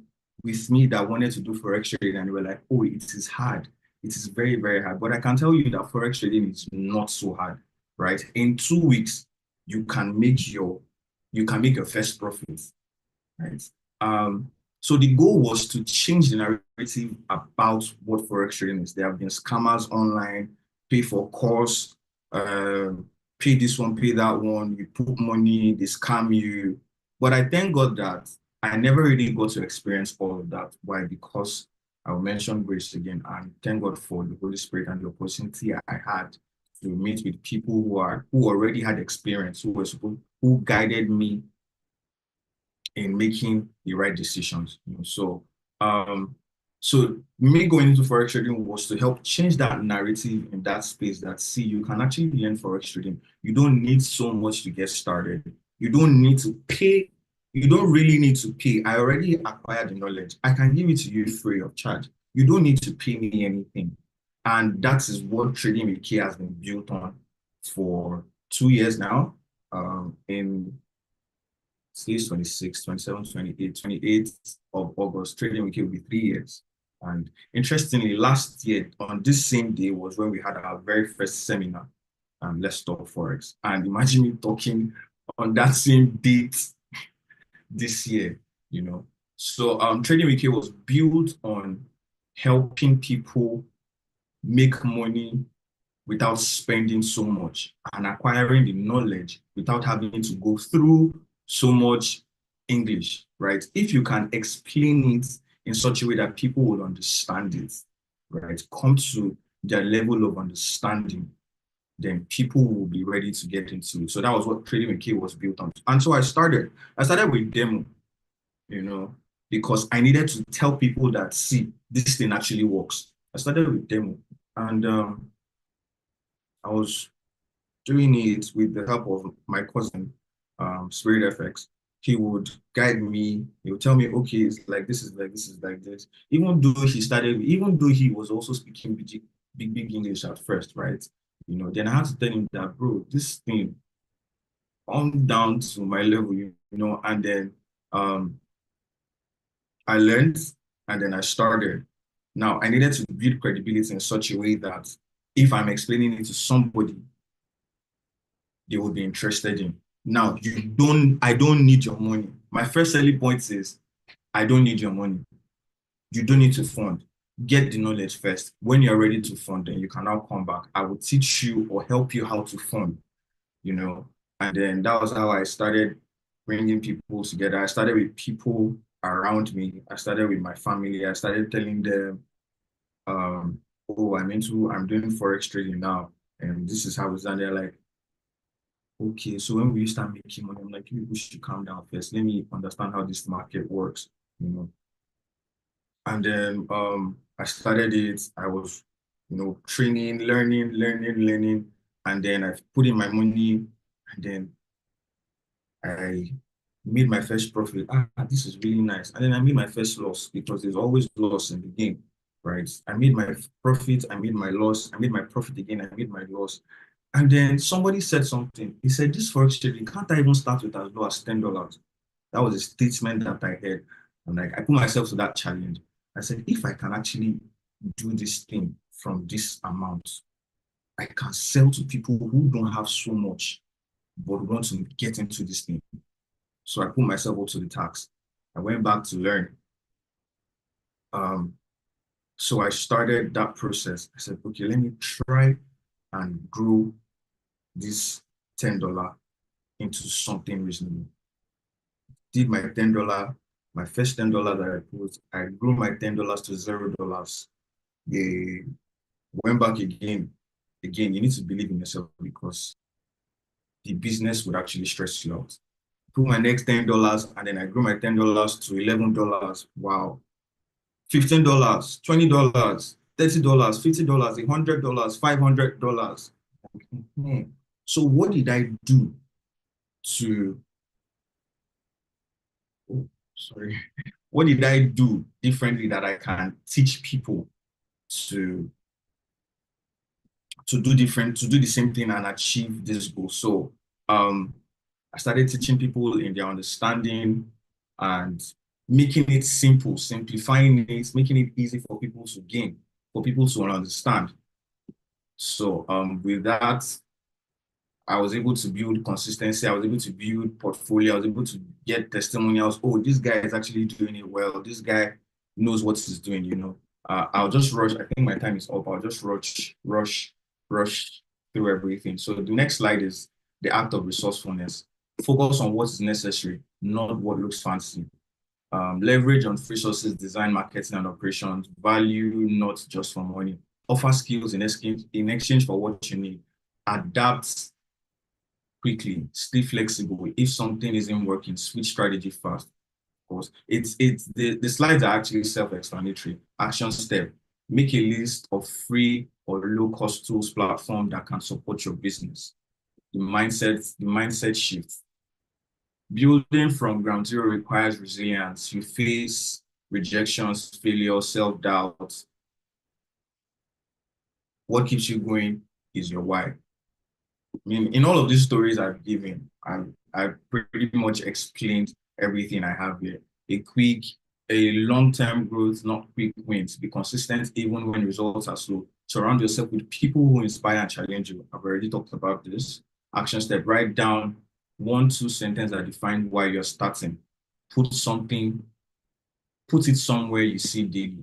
with me that wanted to do Forex trading and they were like, oh, it is hard. It is very, very hard. But I can tell you that Forex trading is not so hard, right? In 2 weeks, you can make your first profit, right? So the goal was to change the narrative about what Forex trading is. There have been scammers online, pay for course, pay this one, pay that one, you put money, they scam you. But I thank God that I never really got to experience all of that. Why? Because I'll mention grace again, and thank God for the Holy Spirit and the opportunity I had to meet with people who already had experience, who guided me in making the right decisions. So me going into Forex trading was to help change that narrative in that space, that you can actually learn Forex trading. You don't need so much to get started. You don't need to pay. You don't really need to pay. I already acquired the knowledge. I can give it to you free of charge. You don't need to pay me anything. And that is what Trading with K has been built on for 2 years now. In today's 26, 27, 28, 28th of August, Trading with K will be 3 years. And interestingly, last year on this same day was when we had our very first seminar, Let's Talk Forex. And imagine me talking on that same date this year, So Trading with K was built on helping people make money without spending so much, and acquiring the knowledge without having to go through so much English, right? If you can explain it in such a way that people will understand it, right? Come to their level of understanding, then people will be ready to get into it. So that was what Trading with K was built on. And so I started with demo, because I needed to tell people that, see, this thing actually works. I started with demo, and I was doing it with the help of my cousin, Spirit FX. He would guide me. He would tell me, okay, it's like this, is like this, is like this. Even though he was also speaking big English at first, right? Then I had to tell him that, bro, this thing, I'm down to my level, and then I learned, and then I started. Now, I needed to build credibility in such a way that if I'm explaining it to somebody, they will be interested in. Now, I don't need your money. My first selling point is, I don't need your money. You don't need to fund. Get the knowledge first. When you're ready to fund, then you can now come back. I will teach you or help you how to fund, And then that was how I started bringing people together. I started with people around me. I started with my family. I started telling them, oh, I'm doing forex trading now, and this is how it's done. They're like, okay, so when we start making money, I'm like, you people should calm down first. Let me understand how this market works, you know. And then I started it. I was, training, learning, and then I put in my money, and then I made my first profit. This is really nice. And then I made my first loss because there's always loss in the game, right? I made my profit, I made my loss, I made my profit again, I made my loss. And then somebody said something. He said, this forex trading, can't I even start with as low as $10? That was a statement that I heard. And like I put myself to that challenge. I said, if I can actually do this thing from this amount, I can sell to people who don't have so much, but want to get into this thing. So I put myself up to the task. I went back to learn. So I started that process. I said, okay, let me try and grow this $10 into something reasonable. Did my $10, my first $10 that I put, I grew my $10 to $0. Yeah. Went back again. Again, you need to believe in yourself because the business would actually stress you out. Put my next $10 and then I grew my $10 to $11. Wow. $15, $20, $30, $50, $100, $500. So what did I do to, sorry, what did I do differently that I can teach people to do the same thing and achieve this goal? So I started teaching people in their understanding and making it simple, simplifying it, making it easy for people to gain, for people to understand. So with that, I was able to build consistency. I was able to build portfolio. I was able to get testimonials. Oh, this guy is actually doing it well. This guy knows what he's doing, I'll just rush. I think my time is up. I'll just rush through everything. So the next slide is the act of resourcefulness. Focus on what is necessary, not what looks fancy. Leverage on free sources, design, marketing, and operations. Value, not just for money. Offer skills in exchange for what you need. Adapt quickly. Stay flexible. If something isn't working, switch strategy fast. Of course, the slides are actually self-explanatory. Action step: make a list of free or low-cost tools platform that can support your business. The mindset shift. Building from ground zero requires resilience. You face rejections, failure, self-doubt. What keeps you going is your why. I mean, in all of these stories I've given, I've pretty much explained everything I have here. A long-term growth, not quick wins. Be consistent even when results are slow. Surround yourself with people who inspire and challenge you. I've already talked about this. Action step: write down 1-2 sentences that define why you're starting. Put it somewhere you see daily.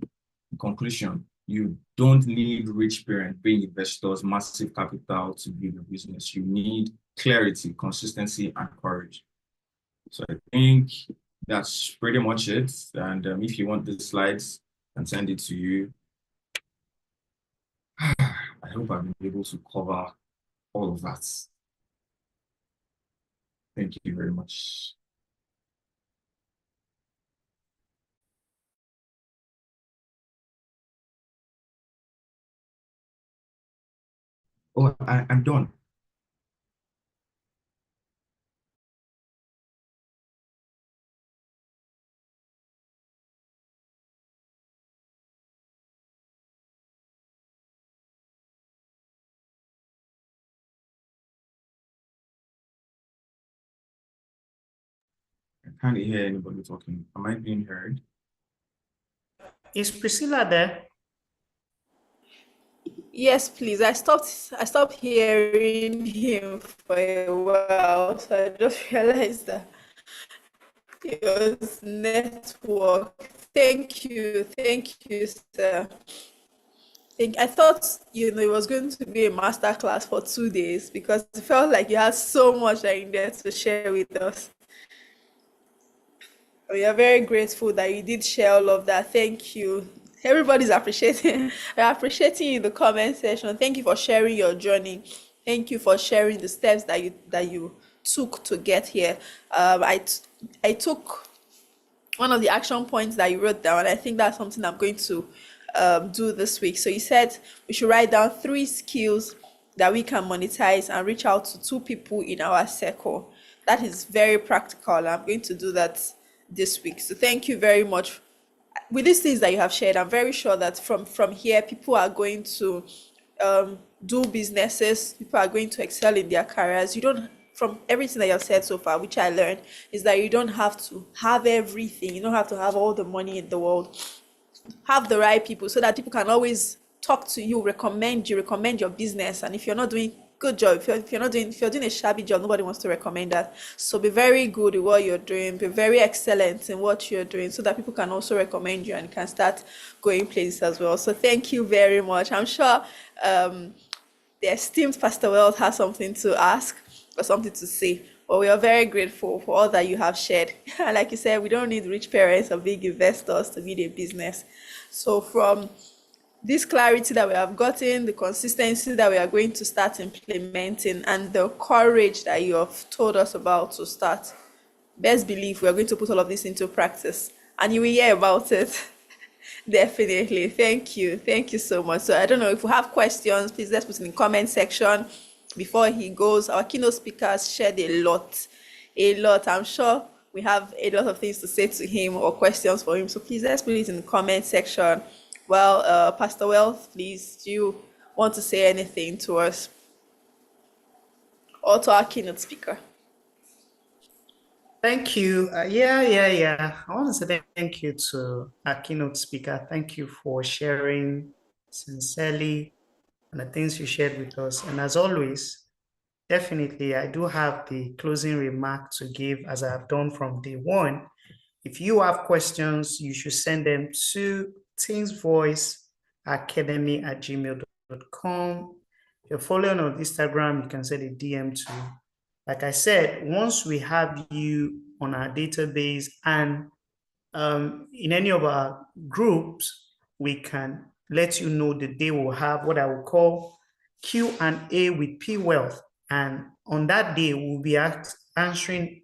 In conclusion, you don't need rich parents, big investors, massive capital to build a business. You need clarity, consistency, and courage. So I think that's pretty much it. And if you want the slides, I can send it to you. I hope I've been able to cover all of that. Thank you very much. Oh, I'm done. I can't hear anybody talking. Am I being heard? Is Priscilla there? Yes, please. I stopped hearing him for a while, so I just realized that it was network. Thank you, sir. I thought it was going to be a master class for 2 days because it felt like you had so much that you needed to share with us. We are very grateful that you did share all of that. Thank you. Everybody's appreciating. We're appreciating you in the comment section. Thank you for sharing your journey. Thank you for sharing the steps that you took to get here. I took one of the action points that you wrote down. I think that's something I'm going to do this week. So you said we should write down 3 skills that we can monetize and reach out to 2 people in our circle. That is very practical. I'm going to do that this week. So thank you very much. With these things that you have shared, I'm very sure that from here, people are going to do businesses. People are going to excel in their careers. You don't, from everything that you have said so far, which I learned, is that you don't have to have everything. You don't have to have all the money in the world. Have the right people so that people can always talk to you, recommend your business. And if you're not doing good job, if you're doing a shabby job, nobody wants to recommend that. So be very good at what you're doing, be very excellent in what you're doing, so that people can also recommend you and can start going places as well. So thank you very much. I'm sure the esteemed Pastor Wells has something to ask or something to say. But we are very grateful for all that you have shared. Like you said, we don't need rich parents or big investors to build a business. So from this clarity that we have gotten, the consistency that we are going to start implementing, and the courage that you have told us about to start, best believe we are going to put all of this into practice, and you will hear about it. Definitely. Thank you. Thank you so much. So I don't know if you have questions, please let's put in the comment section before he goes. Our keynote speakers shared a lot. I'm sure we have a lot of things to say to him or questions for him. So please let's put it in the comment section. Well, Pastor Wells, please, do you want to say anything to us or to our keynote speaker? Thank you. Yeah. I want to say thank you to our keynote speaker. Thank you for sharing sincerely and the things you shared with us. And as always, definitely, I do have the closing remark to give, as I have done from day one. If you have questions, you should send them to teensvoiceacademy@gmail.com. If you're following on Instagram, you can send a DM to. Like I said, once we have you on our database and in any of our groups, we can let you know the day we'll have what I will call Q&A with P Wealth. And on that day, we'll be answering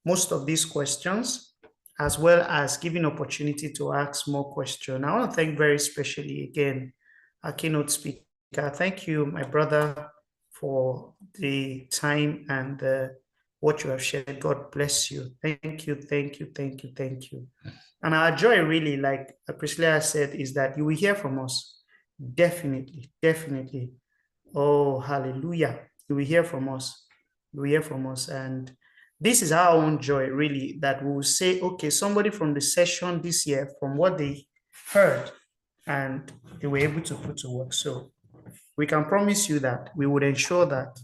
most of these questions, as well as giving opportunity to ask more questions. I want to thank very specially again our keynote speaker. Thank you, my brother, for the time and what you have shared. God bless you. Thank you. And our joy, really, like Priscilla said, is that you will hear from us. Definitely. Oh, hallelujah. You will hear from us. And this is our own joy, really, that we will say, okay, somebody from the session this year, from what they heard, and they were able to put to work. So we can promise you that we would ensure that.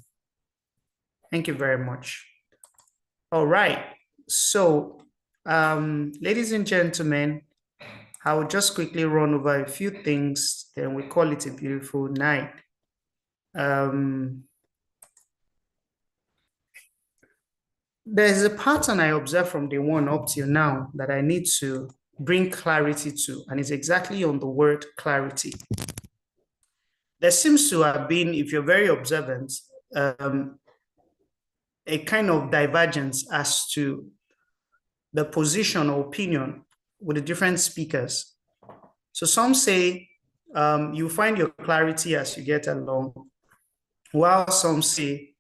Thank you very much. All right. So, ladies and gentlemen, I will just quickly run over a few things, then we call it a beautiful night. There's a pattern I observed from day one up till now that I need to bring clarity to, and it's exactly on the word clarity. There seems to have been, if you're very observant, a kind of divergence as to the position or opinion with the different speakers. So some say you find your clarity as you get along, while some say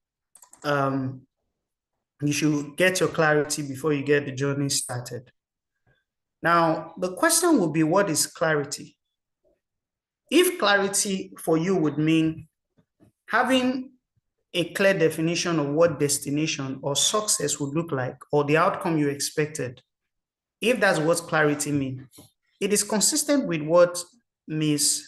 you should get your clarity before you get the journey started. Now, the question will be, what is clarity? If clarity for you would mean having a clear definition of what destination or success would look like, or the outcome you expected, if that's what clarity means, it is consistent with what Ms.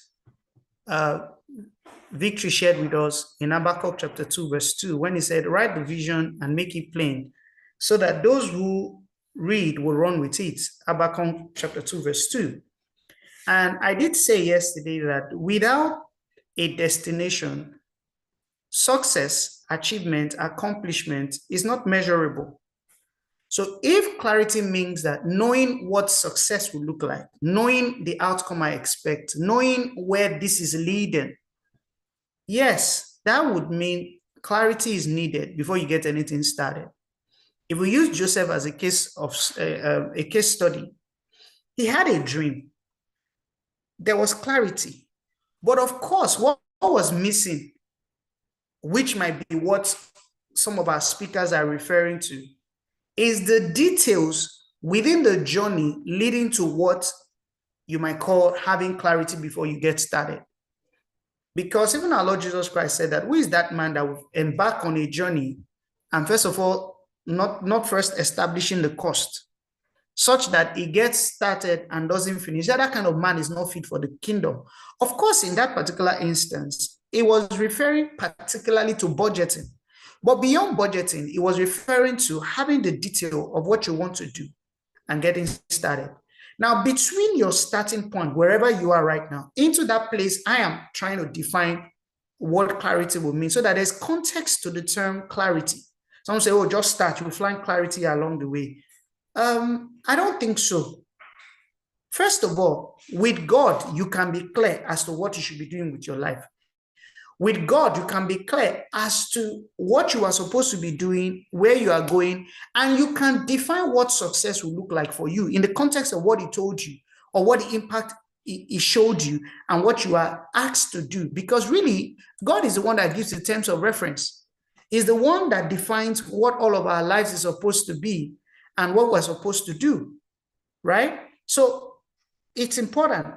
Victory shared with us in Habakkuk chapter 2, verse 2, when he said, write the vision and make it plain, so that those who read will run with it. Habakkuk chapter 2, verse 2. And I did say yesterday that without a destination, success, achievement, accomplishment is not measurable. So if clarity means that knowing what success will look like, knowing the outcome I expect, knowing where this is leading, yes, that would mean clarity is needed before you get anything started. If we use Joseph as a case study, he had a dream. There was clarity. But of course, what was missing, which might be what some of our speakers are referring to, is the details within the journey leading to what you might call having clarity before you get started. Because even our Lord Jesus Christ said that, who is that man that will embark on a journey and first of all, not first establishing the cost, such that he gets started and doesn't finish? That kind of man is not fit for the kingdom. Of course, in that particular instance, it was referring particularly to budgeting. But beyond budgeting, it was referring to having the detail of what you want to do and getting started. Now, between your starting point, wherever you are right now, into that place, I am trying to define what clarity will mean so that there's context to the term clarity. Some say, oh, just start, you will find clarity along the way. I don't think so. First of all, with God, you can be clear as to what you should be doing with your life. With God, you can be clear as to what you are supposed to be doing, where you are going, and you can define what success will look like for you in the context of what he told you or what the impact he showed you and what you are asked to do. Because really, God is the one that gives the terms of reference. He's the one that defines what all of our lives is supposed to be and what we're supposed to do, right? So it's important.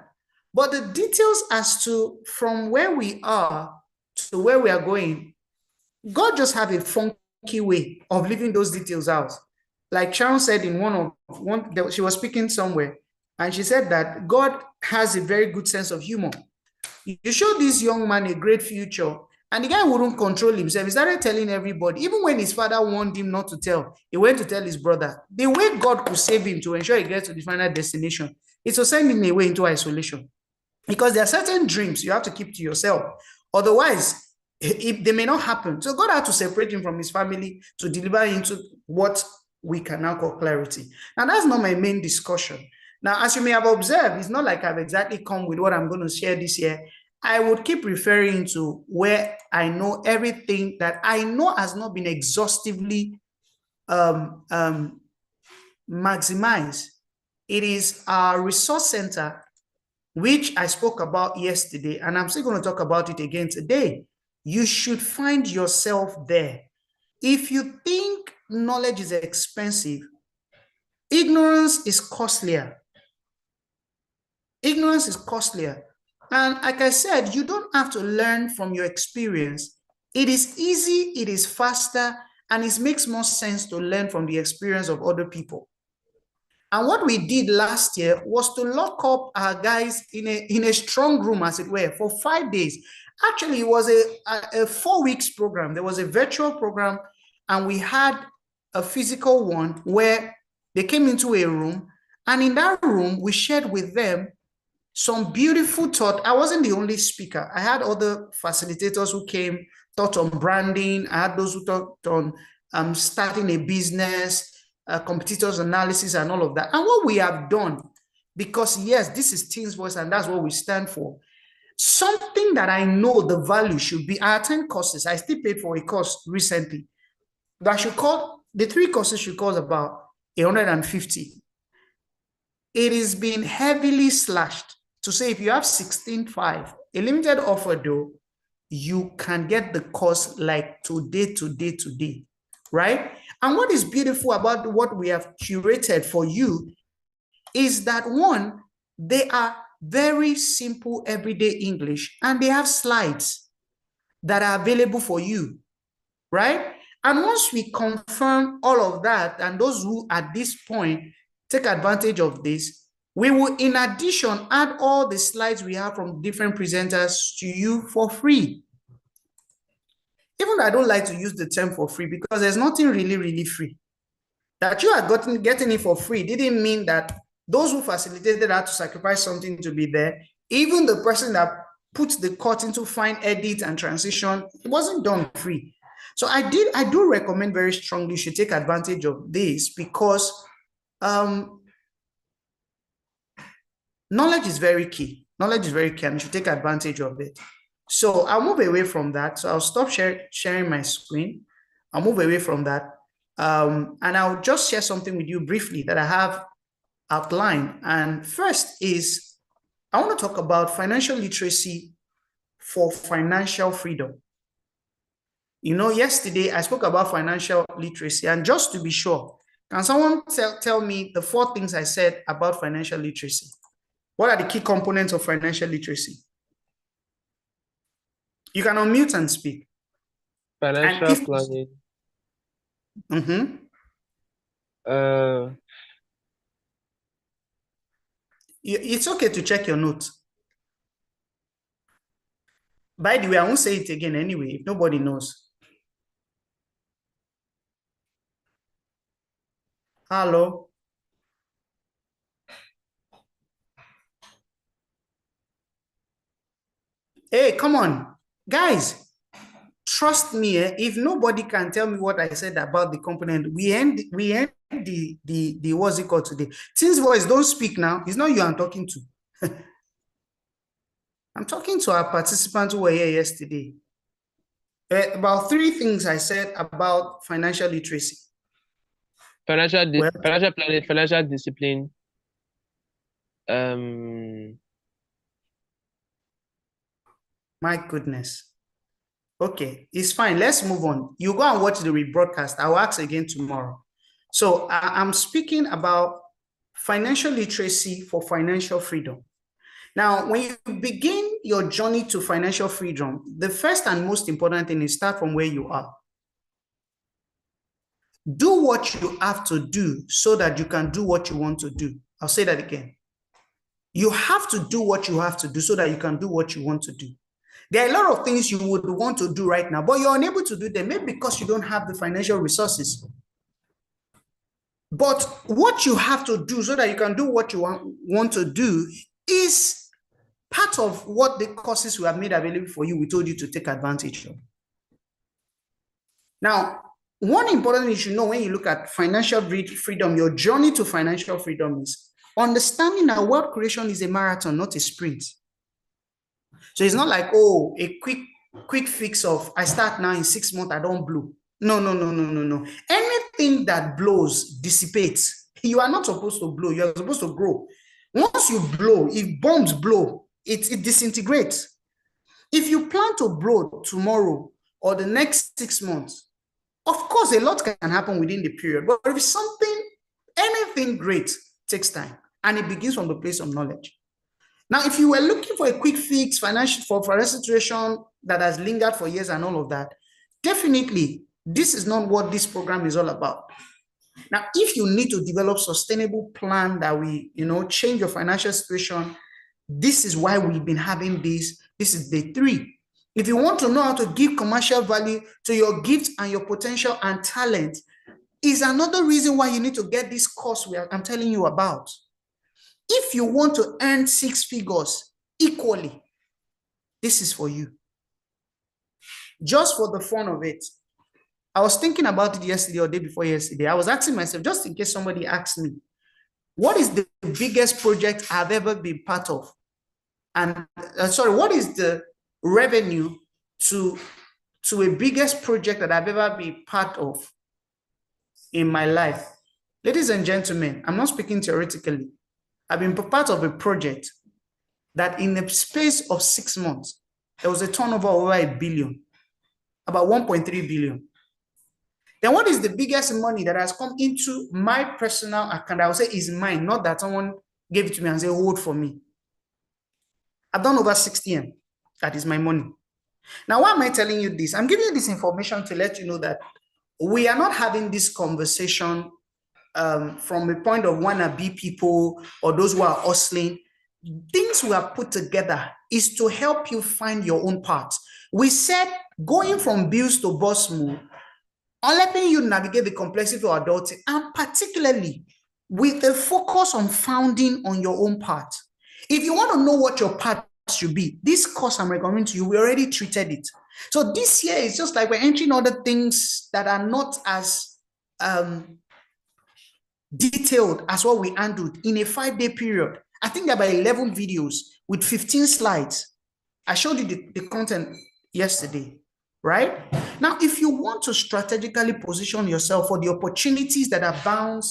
But the details as to from where we are to where we are going, God just have a funky way of leaving those details out. Like Sharon said in she was speaking somewhere, and she said that God has a very good sense of humor. You show this young man a great future, and the guy wouldn't control himself. He started telling everybody, even when his father warned him not to tell, he went to tell his brother. The way God could save him to ensure he gets to the final destination is to send him away into isolation. Because there are certain dreams you have to keep to yourself. Otherwise, they may not happen. So God had to separate him from his family to deliver into what we can now call clarity. Now, that's not my main discussion. Now, as you may have observed, it's not like I've exactly come with what I'm going to share this year. I would keep referring to where I know everything that I know has not been exhaustively maximized. It is our resource center, which I spoke about yesterday, and I'm still going to talk about it again today. You should find yourself there. If you think knowledge is expensive, ignorance is costlier. Ignorance is costlier. And like I said, you don't have to learn from your experience. It is easy, it is faster, and it makes more sense to learn from the experience of other people. And what we did last year was to lock up our guys in a strong room, as it were, for 5 days. Actually, it was a 4 weeks program. There was a virtual program, and we had a physical one where they came into a room, and in that room, we shared with them some beautiful thought. I wasn't the only speaker. I had other facilitators who came, taught on branding. I had those who taught on starting a business, competitors analysis, and all of that. And what we have done, because yes, this is Teens Voice, and that's what we stand for. Something that I know the value should be. I attend courses. I still paid for a course recently. That should call, the 3 courses should cost about 150. It is being heavily slashed to say if you have 16.5, a limited offer though, you can get the course like today, right? And what is beautiful about what we have curated for you is that, one, they are very simple everyday English, and they have slides that are available for you, right? And once we confirm all of that, and those who at this point take advantage of this, we will, in addition, add all the slides we have from different presenters to you for free. Even though I don't like to use the term for free, because there's nothing really free. That you are getting it for free didn't mean that those who facilitated had to sacrifice something to be there. Even the person that put the cut into fine edit and transition, it wasn't done free. So I do recommend very strongly you should take advantage of this, because knowledge is very key. Knowledge is very key, and you should take advantage of it. So I'll move away from that. So I'll stop sharing my screen. I'll move away from that. And I'll just share something with you briefly that I have outlined. And first is, I want to talk about financial literacy for financial freedom. You know, yesterday I spoke about financial literacy, and just to be sure, can someone tell me the 4 things I said about financial literacy? What are the key components of financial literacy? You can unmute and speak. Financial planning. It's okay to check your notes. By the way, I won't say it again anyway, if nobody knows. Hello? Hey, come on. Guys, trust me, if nobody can tell me what I said about the component, we end the what's it called today. Teens Voice, don't speak now. It's not you I'm talking to. I'm talking to our participants who were here yesterday. About 3 things I said about financial literacy. Financial planning, financial discipline. My goodness. Okay, it's fine. Let's move on. You go and watch the rebroadcast. I'll ask again tomorrow. So I'm speaking about financial literacy for financial freedom. Now, when you begin your journey to financial freedom, the first and most important thing is start from where you are. Do what you have to do so that you can do what you want to do. I'll say that again. You have to do what you have to do so that you can do what you want to do. There are a lot of things you would want to do right now, but you're unable to do them, maybe because you don't have the financial resources. But what you have to do so that you can do what you want to do is part of what the courses we have made available for you, we told you to take advantage of. Now, one important thing you should know when you look at financial freedom, your journey to financial freedom, is understanding that wealth creation is a marathon, not a sprint. So it's not like, oh, a quick fix of I start now in 6 months, I don't blow. No. Anything that blows dissipates. You are not supposed to blow. You are supposed to grow. Once you blow, if bombs blow, it disintegrates. If you plan to blow tomorrow or the next 6 months, of course, a lot can happen within the period. But if anything great takes time, and it begins from the place of knowledge. Now, if you were looking for a quick fix for a situation that has lingered for years and all of that, definitely this is not what this program is all about. Now, if you need to develop sustainable plan that will, change your financial situation, this is why we've been having this. This is day 3. If you want to know how to give commercial value to your gifts and your potential and talent, is another reason why you need to get this course I'm telling you about. If you want to earn 6 figures equally, this is for you. Just for the fun of it. I was thinking about it yesterday or day before yesterday. I was asking myself, just in case somebody asks me, what is the biggest project I've ever been part of? And what is the revenue to a biggest project that I've ever been part of in my life? Ladies and gentlemen, I'm not speaking theoretically. I've been part of a project that in the space of 6 months, there was a turnover over 1 billion, about 1.3 billion. Then what is the biggest money that has come into my personal account? I would say is mine, not that someone gave it to me and said, hold for me. I've done over 60 M. That is my money. Now, why am I telling you this? I'm giving you this information to let you know that we are not having this conversation from a point of wannabe people or those who are hustling. Things we have put together is to help you find your own path. We said going from bills to boss move, on letting you navigate the complexity of adulting, and particularly with a focus on founding on your own path. If you want to know what your path should be, this course I'm recommending to you, we already treated it. So this year is just like we're entering other things that are not as detailed as what we handled in a 5-day period. I think there are about 11 videos with 15 slides. I showed you the content yesterday, right? Now, if you want to strategically position yourself for the opportunities that are bound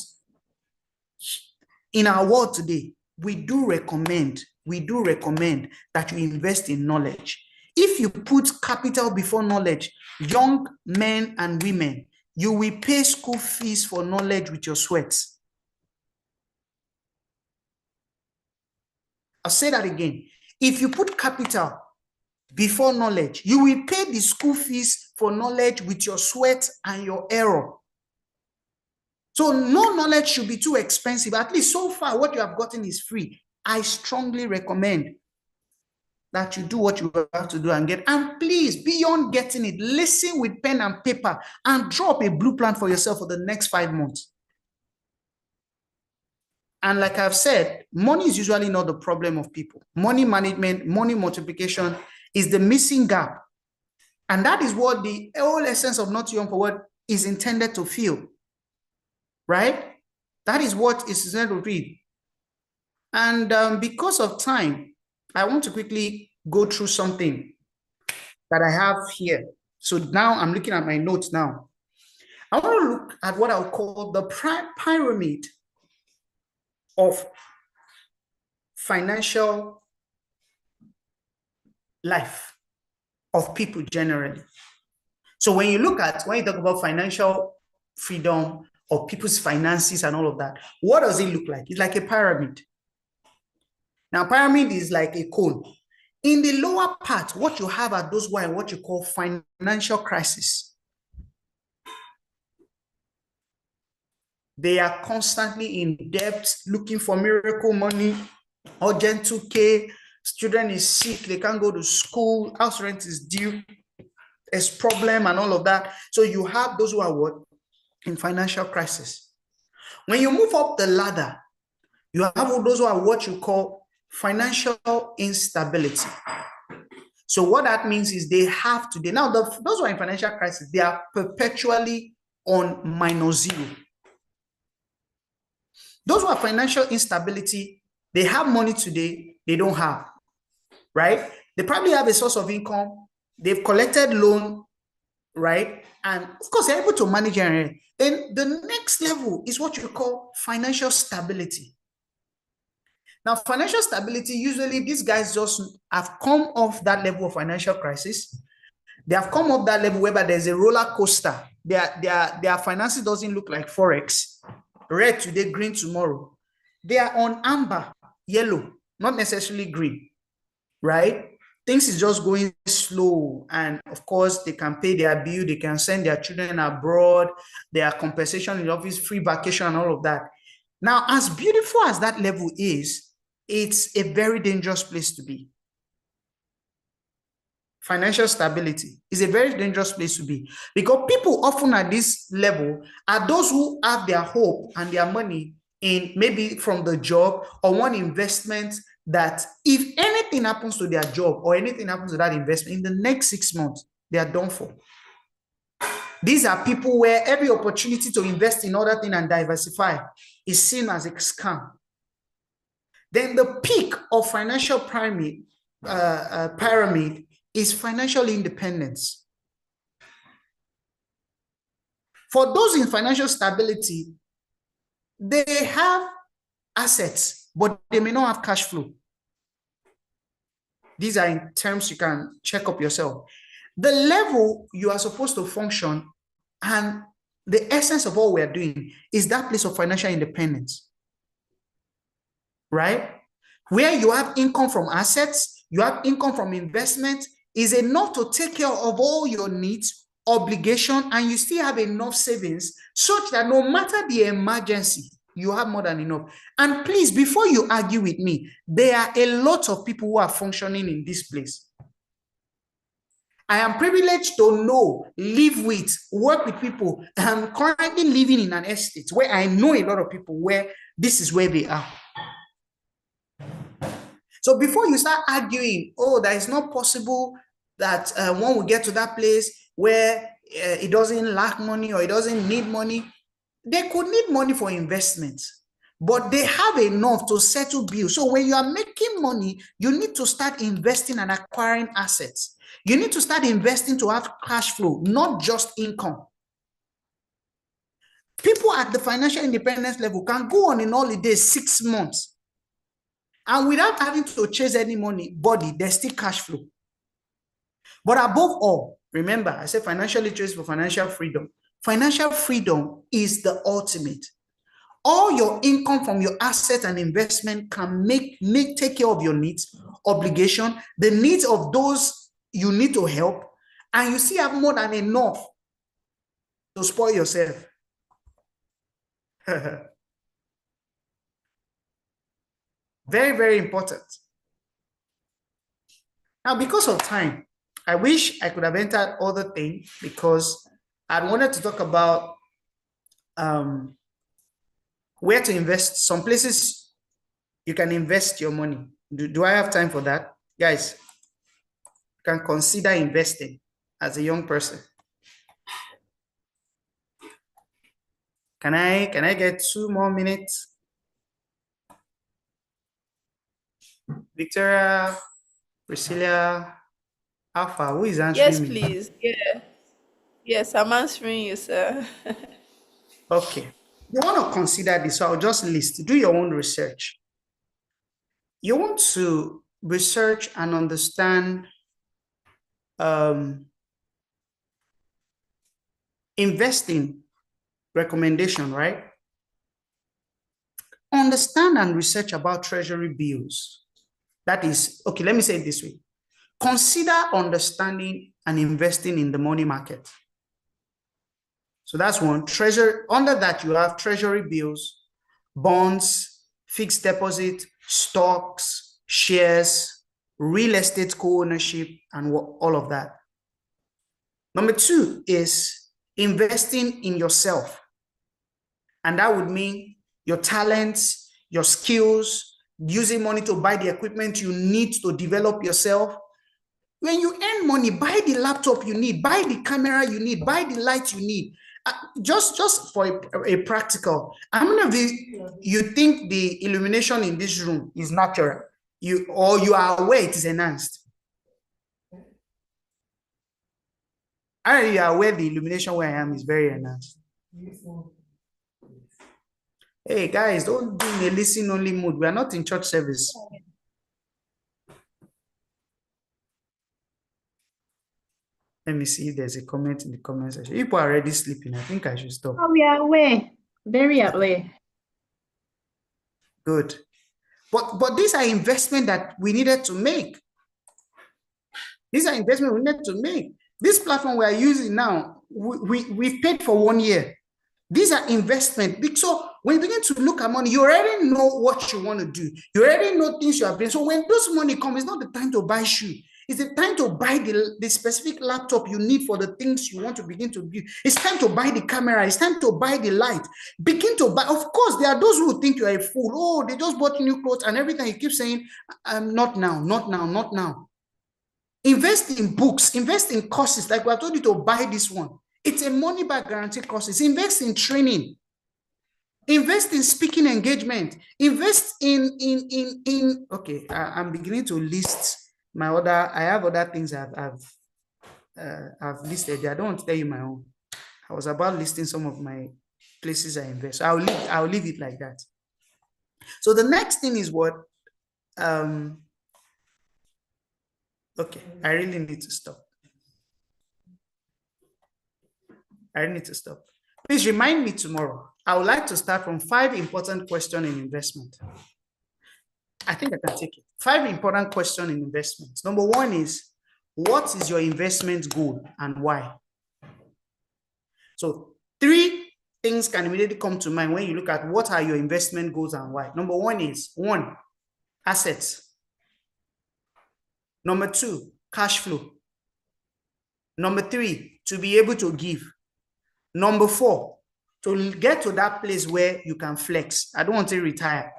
in our world today, we do recommend that you invest in knowledge. If you put capital before knowledge, young men and women, you will pay school fees for knowledge with your sweat. I'll say that again. If you put capital before knowledge, you will pay the school fees for knowledge with your sweat and your error. So no knowledge should be too expensive. At least so far, what you have gotten is free. I strongly recommend that you do what you have to do and get. And please, beyond getting it, listen with pen and paper and drop a blue plan for yourself for the next 5 months. And like I've said, money is usually not the problem of people. Money management, money multiplication is the missing gap. And that is what the whole essence of Not Young for What is intended to feel. Right? That is what is intended to read. And because of time, I want to quickly go through something that I have here. So now I'm looking at my notes now. I want to look at what I'll call the pyramid of financial life of people generally. So when you talk about financial freedom of people's finances and all of that, what does it look like? It's like a pyramid. Now, pyramid is like a cone. In the lower part, what you have are those who are what you call financial crisis. They are constantly in debt, looking for miracle money, urgent 2K, student is sick, they can't go to school, house rent is due, there's problem and all of that. So you have those who are what? In financial crisis. When you move up the ladder, you have those who are what you call financial instability. So what that means is they have to, now those who are in financial crisis, they are perpetually on -0. Those who are financial instability, they have money today, they don't have, right? They probably have a source of income, they've collected loan, right? And of course, they're able to manage it. Then the next level is what you call financial stability. Now, financial stability, usually these guys just have come off that level of financial crisis. They have come off that level whereby there's a roller coaster. Their finances doesn't look like Forex. Red today, green tomorrow. They are on amber, yellow, not necessarily green, right? Things is just going slow. And of course, they can pay their bill, they can send their children abroad, their compensation in the office, free vacation and all of that. Now, as beautiful as that level is, it's a very dangerous place to be. Financial stability is a very dangerous place to be because people often at this level are those who have their hope and their money in maybe from the job or one investment that if anything happens to their job or anything happens to that investment in the next 6 months, they are done for. These are people where every opportunity to invest in other things and diversify is seen as a scam. Then the peak of financial pyramid is financial independence. For those in financial stability, they have assets, but they may not have cash flow. These are in terms you can check up yourself. The level you are supposed to function and the essence of what we are doing is that place of financial independence, right? Where you have income from assets, you have income from investment, is enough to take care of all your needs, obligation, and you still have enough savings such that no matter the emergency, you have more than enough. And please, before you argue with me, there are a lot of people who are functioning in this place. I am privileged to know, live with, work with people. I'm currently living in an estate where I know a lot of people where this is where they are. So before you start arguing, oh, that is not possible, that one will get to that place where it doesn't lack money or it doesn't need money. They could need money for investments, but they have enough to settle bills. So when you are making money, you need to start investing and acquiring assets. You need to start investing to have cash flow, not just income. People at the financial independence level can go on in holiday 6 months and without having to chase any money, there's still cash flow. But above all, remember, I said financial literacy for financial freedom. Financial freedom is the ultimate. All your income from your assets and investment can take care of your needs, obligation, the needs of those you need to help, and you still have more than enough to spoil yourself. Very, very important. Now, because of time, I wish I could have entered other things because I wanted to talk about where to invest. Some places you can invest your money. Do I have time for that? Guys, you can consider investing as a young person. Can I get 2 more minutes? Victoria, Priscilla, Alpha, who is answering Yes, me? please. Yeah. Yes, I'm answering you, sir. Okay. You want to consider this, so I'll just list. Do your own research. You want to research and understand investing recommendation, right? Understand and research about treasury bills. That is, okay, let me say it this way. Consider understanding and investing in the money market. So that's one. Under that, you have treasury bills, bonds, fixed deposit, stocks, shares, real estate co-ownership, and all of that. Number 2 is investing in yourself. And that would mean your talents, your skills, using money to buy the equipment you need to develop yourself. When you earn money, buy the laptop you need, buy the camera you need, buy the light you need. Just for a practical, how many of you think the illumination in this room is natural? You are aware it is enhanced? Are you aware the illumination where I am is very enhanced? Hey guys, don't be in a listen only mood. We are not in church service. Let me see if there's a comment in the comment section. People are already sleeping. I think I should stop. Oh, we are aware. Very aware. Good. But these are investments that we needed to make. These are investments we needed to make. This platform we are using now, we've paid for 1 year. These are investments. So when you begin to look at money, you already know what you want to do. You already know things you have been. So when those money come, it's not the time to buy shoes. It's the time to buy the specific laptop you need for the things you want to begin to build. It's time to buy the camera. It's time to buy the light. Begin to buy. Of course, there are those who think you are a fool. Oh, they just bought new clothes and everything. You keep saying, not now, not now, not now. Invest in books. Invest in courses. Like we have told you to buy this one. It's a money back guarantee courses. Invest in training. Invest in speaking engagement. Invest in okay, I'm beginning to list my other, I have other things I've listed. I don't want to tell you my own. I was about listing some of my places I invest. So I'll leave it like that. So the next thing is what? Okay, I really need to stop. Please remind me tomorrow. I would like to start from 5 important questions in investment. I think I can take it. 5 important questions in investment. Number 1 is, what is your investment goal and why? So 3 things can immediately come to mind when you look at what are your investment goals and why. Number 1 is, 1, assets. Number 2, cash flow. Number 3, to be able to give. Number 4, to get to that place where you can flex. I don't want to retire.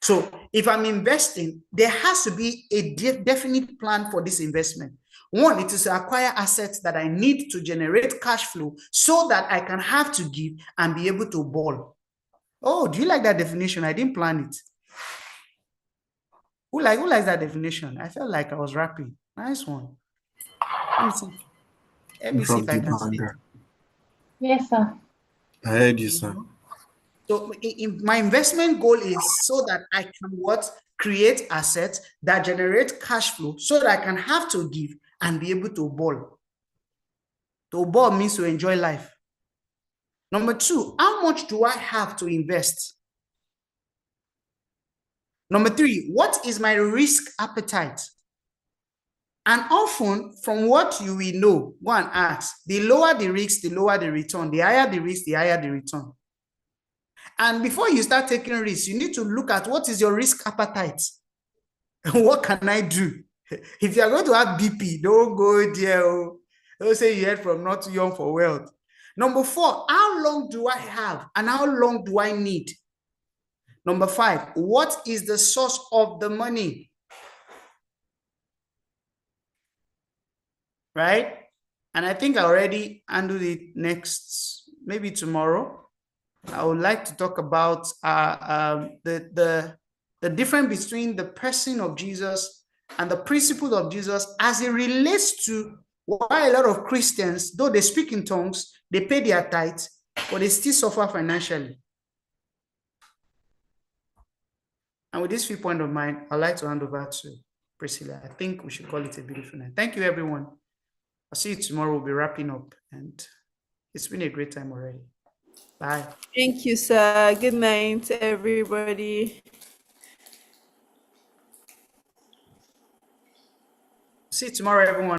So if I'm investing, there has to be a definite plan for this investment. One, it is to acquire assets that I need to generate cash flow so that I can have to give and be able to ball. Oh, do you like that definition? I didn't plan it. Who likes that definition? I felt like I was rapping. Nice one. Let me see if I can see it. Yes, sir. I heard you, sir. So my investment goal is so that I can what? Create assets that generate cash flow so that I can have to give and be able to ball. To ball means to enjoy life. Number two, how much do I have to invest? Number three, what is my risk appetite? And often, from what you will know, go and ask, the lower the risk, the lower the return. The higher the risk, the higher the return. And before you start taking risks, you need to look at what is your risk appetite. What can I do? If you are going to have BP, don't go there. Don't say you heard from not too young for wealth. Number four, how long do I have and how long do I need? Number five, what is the source of the money? Right? And I think I already handled it next, maybe tomorrow. I would like to talk about the difference between the person of Jesus and the principle of Jesus as it relates to why a lot of Christians, though they speak in tongues, they pay their tithes, but they still suffer financially. And with this viewpoint of mine, I'd like to hand over to Priscilla. I think we should call it a beautiful night. Thank you, everyone. I'll see you tomorrow. We'll be wrapping up, and it's been a great time already. Bye. Thank you, sir. Good night, everybody. See you tomorrow, everyone.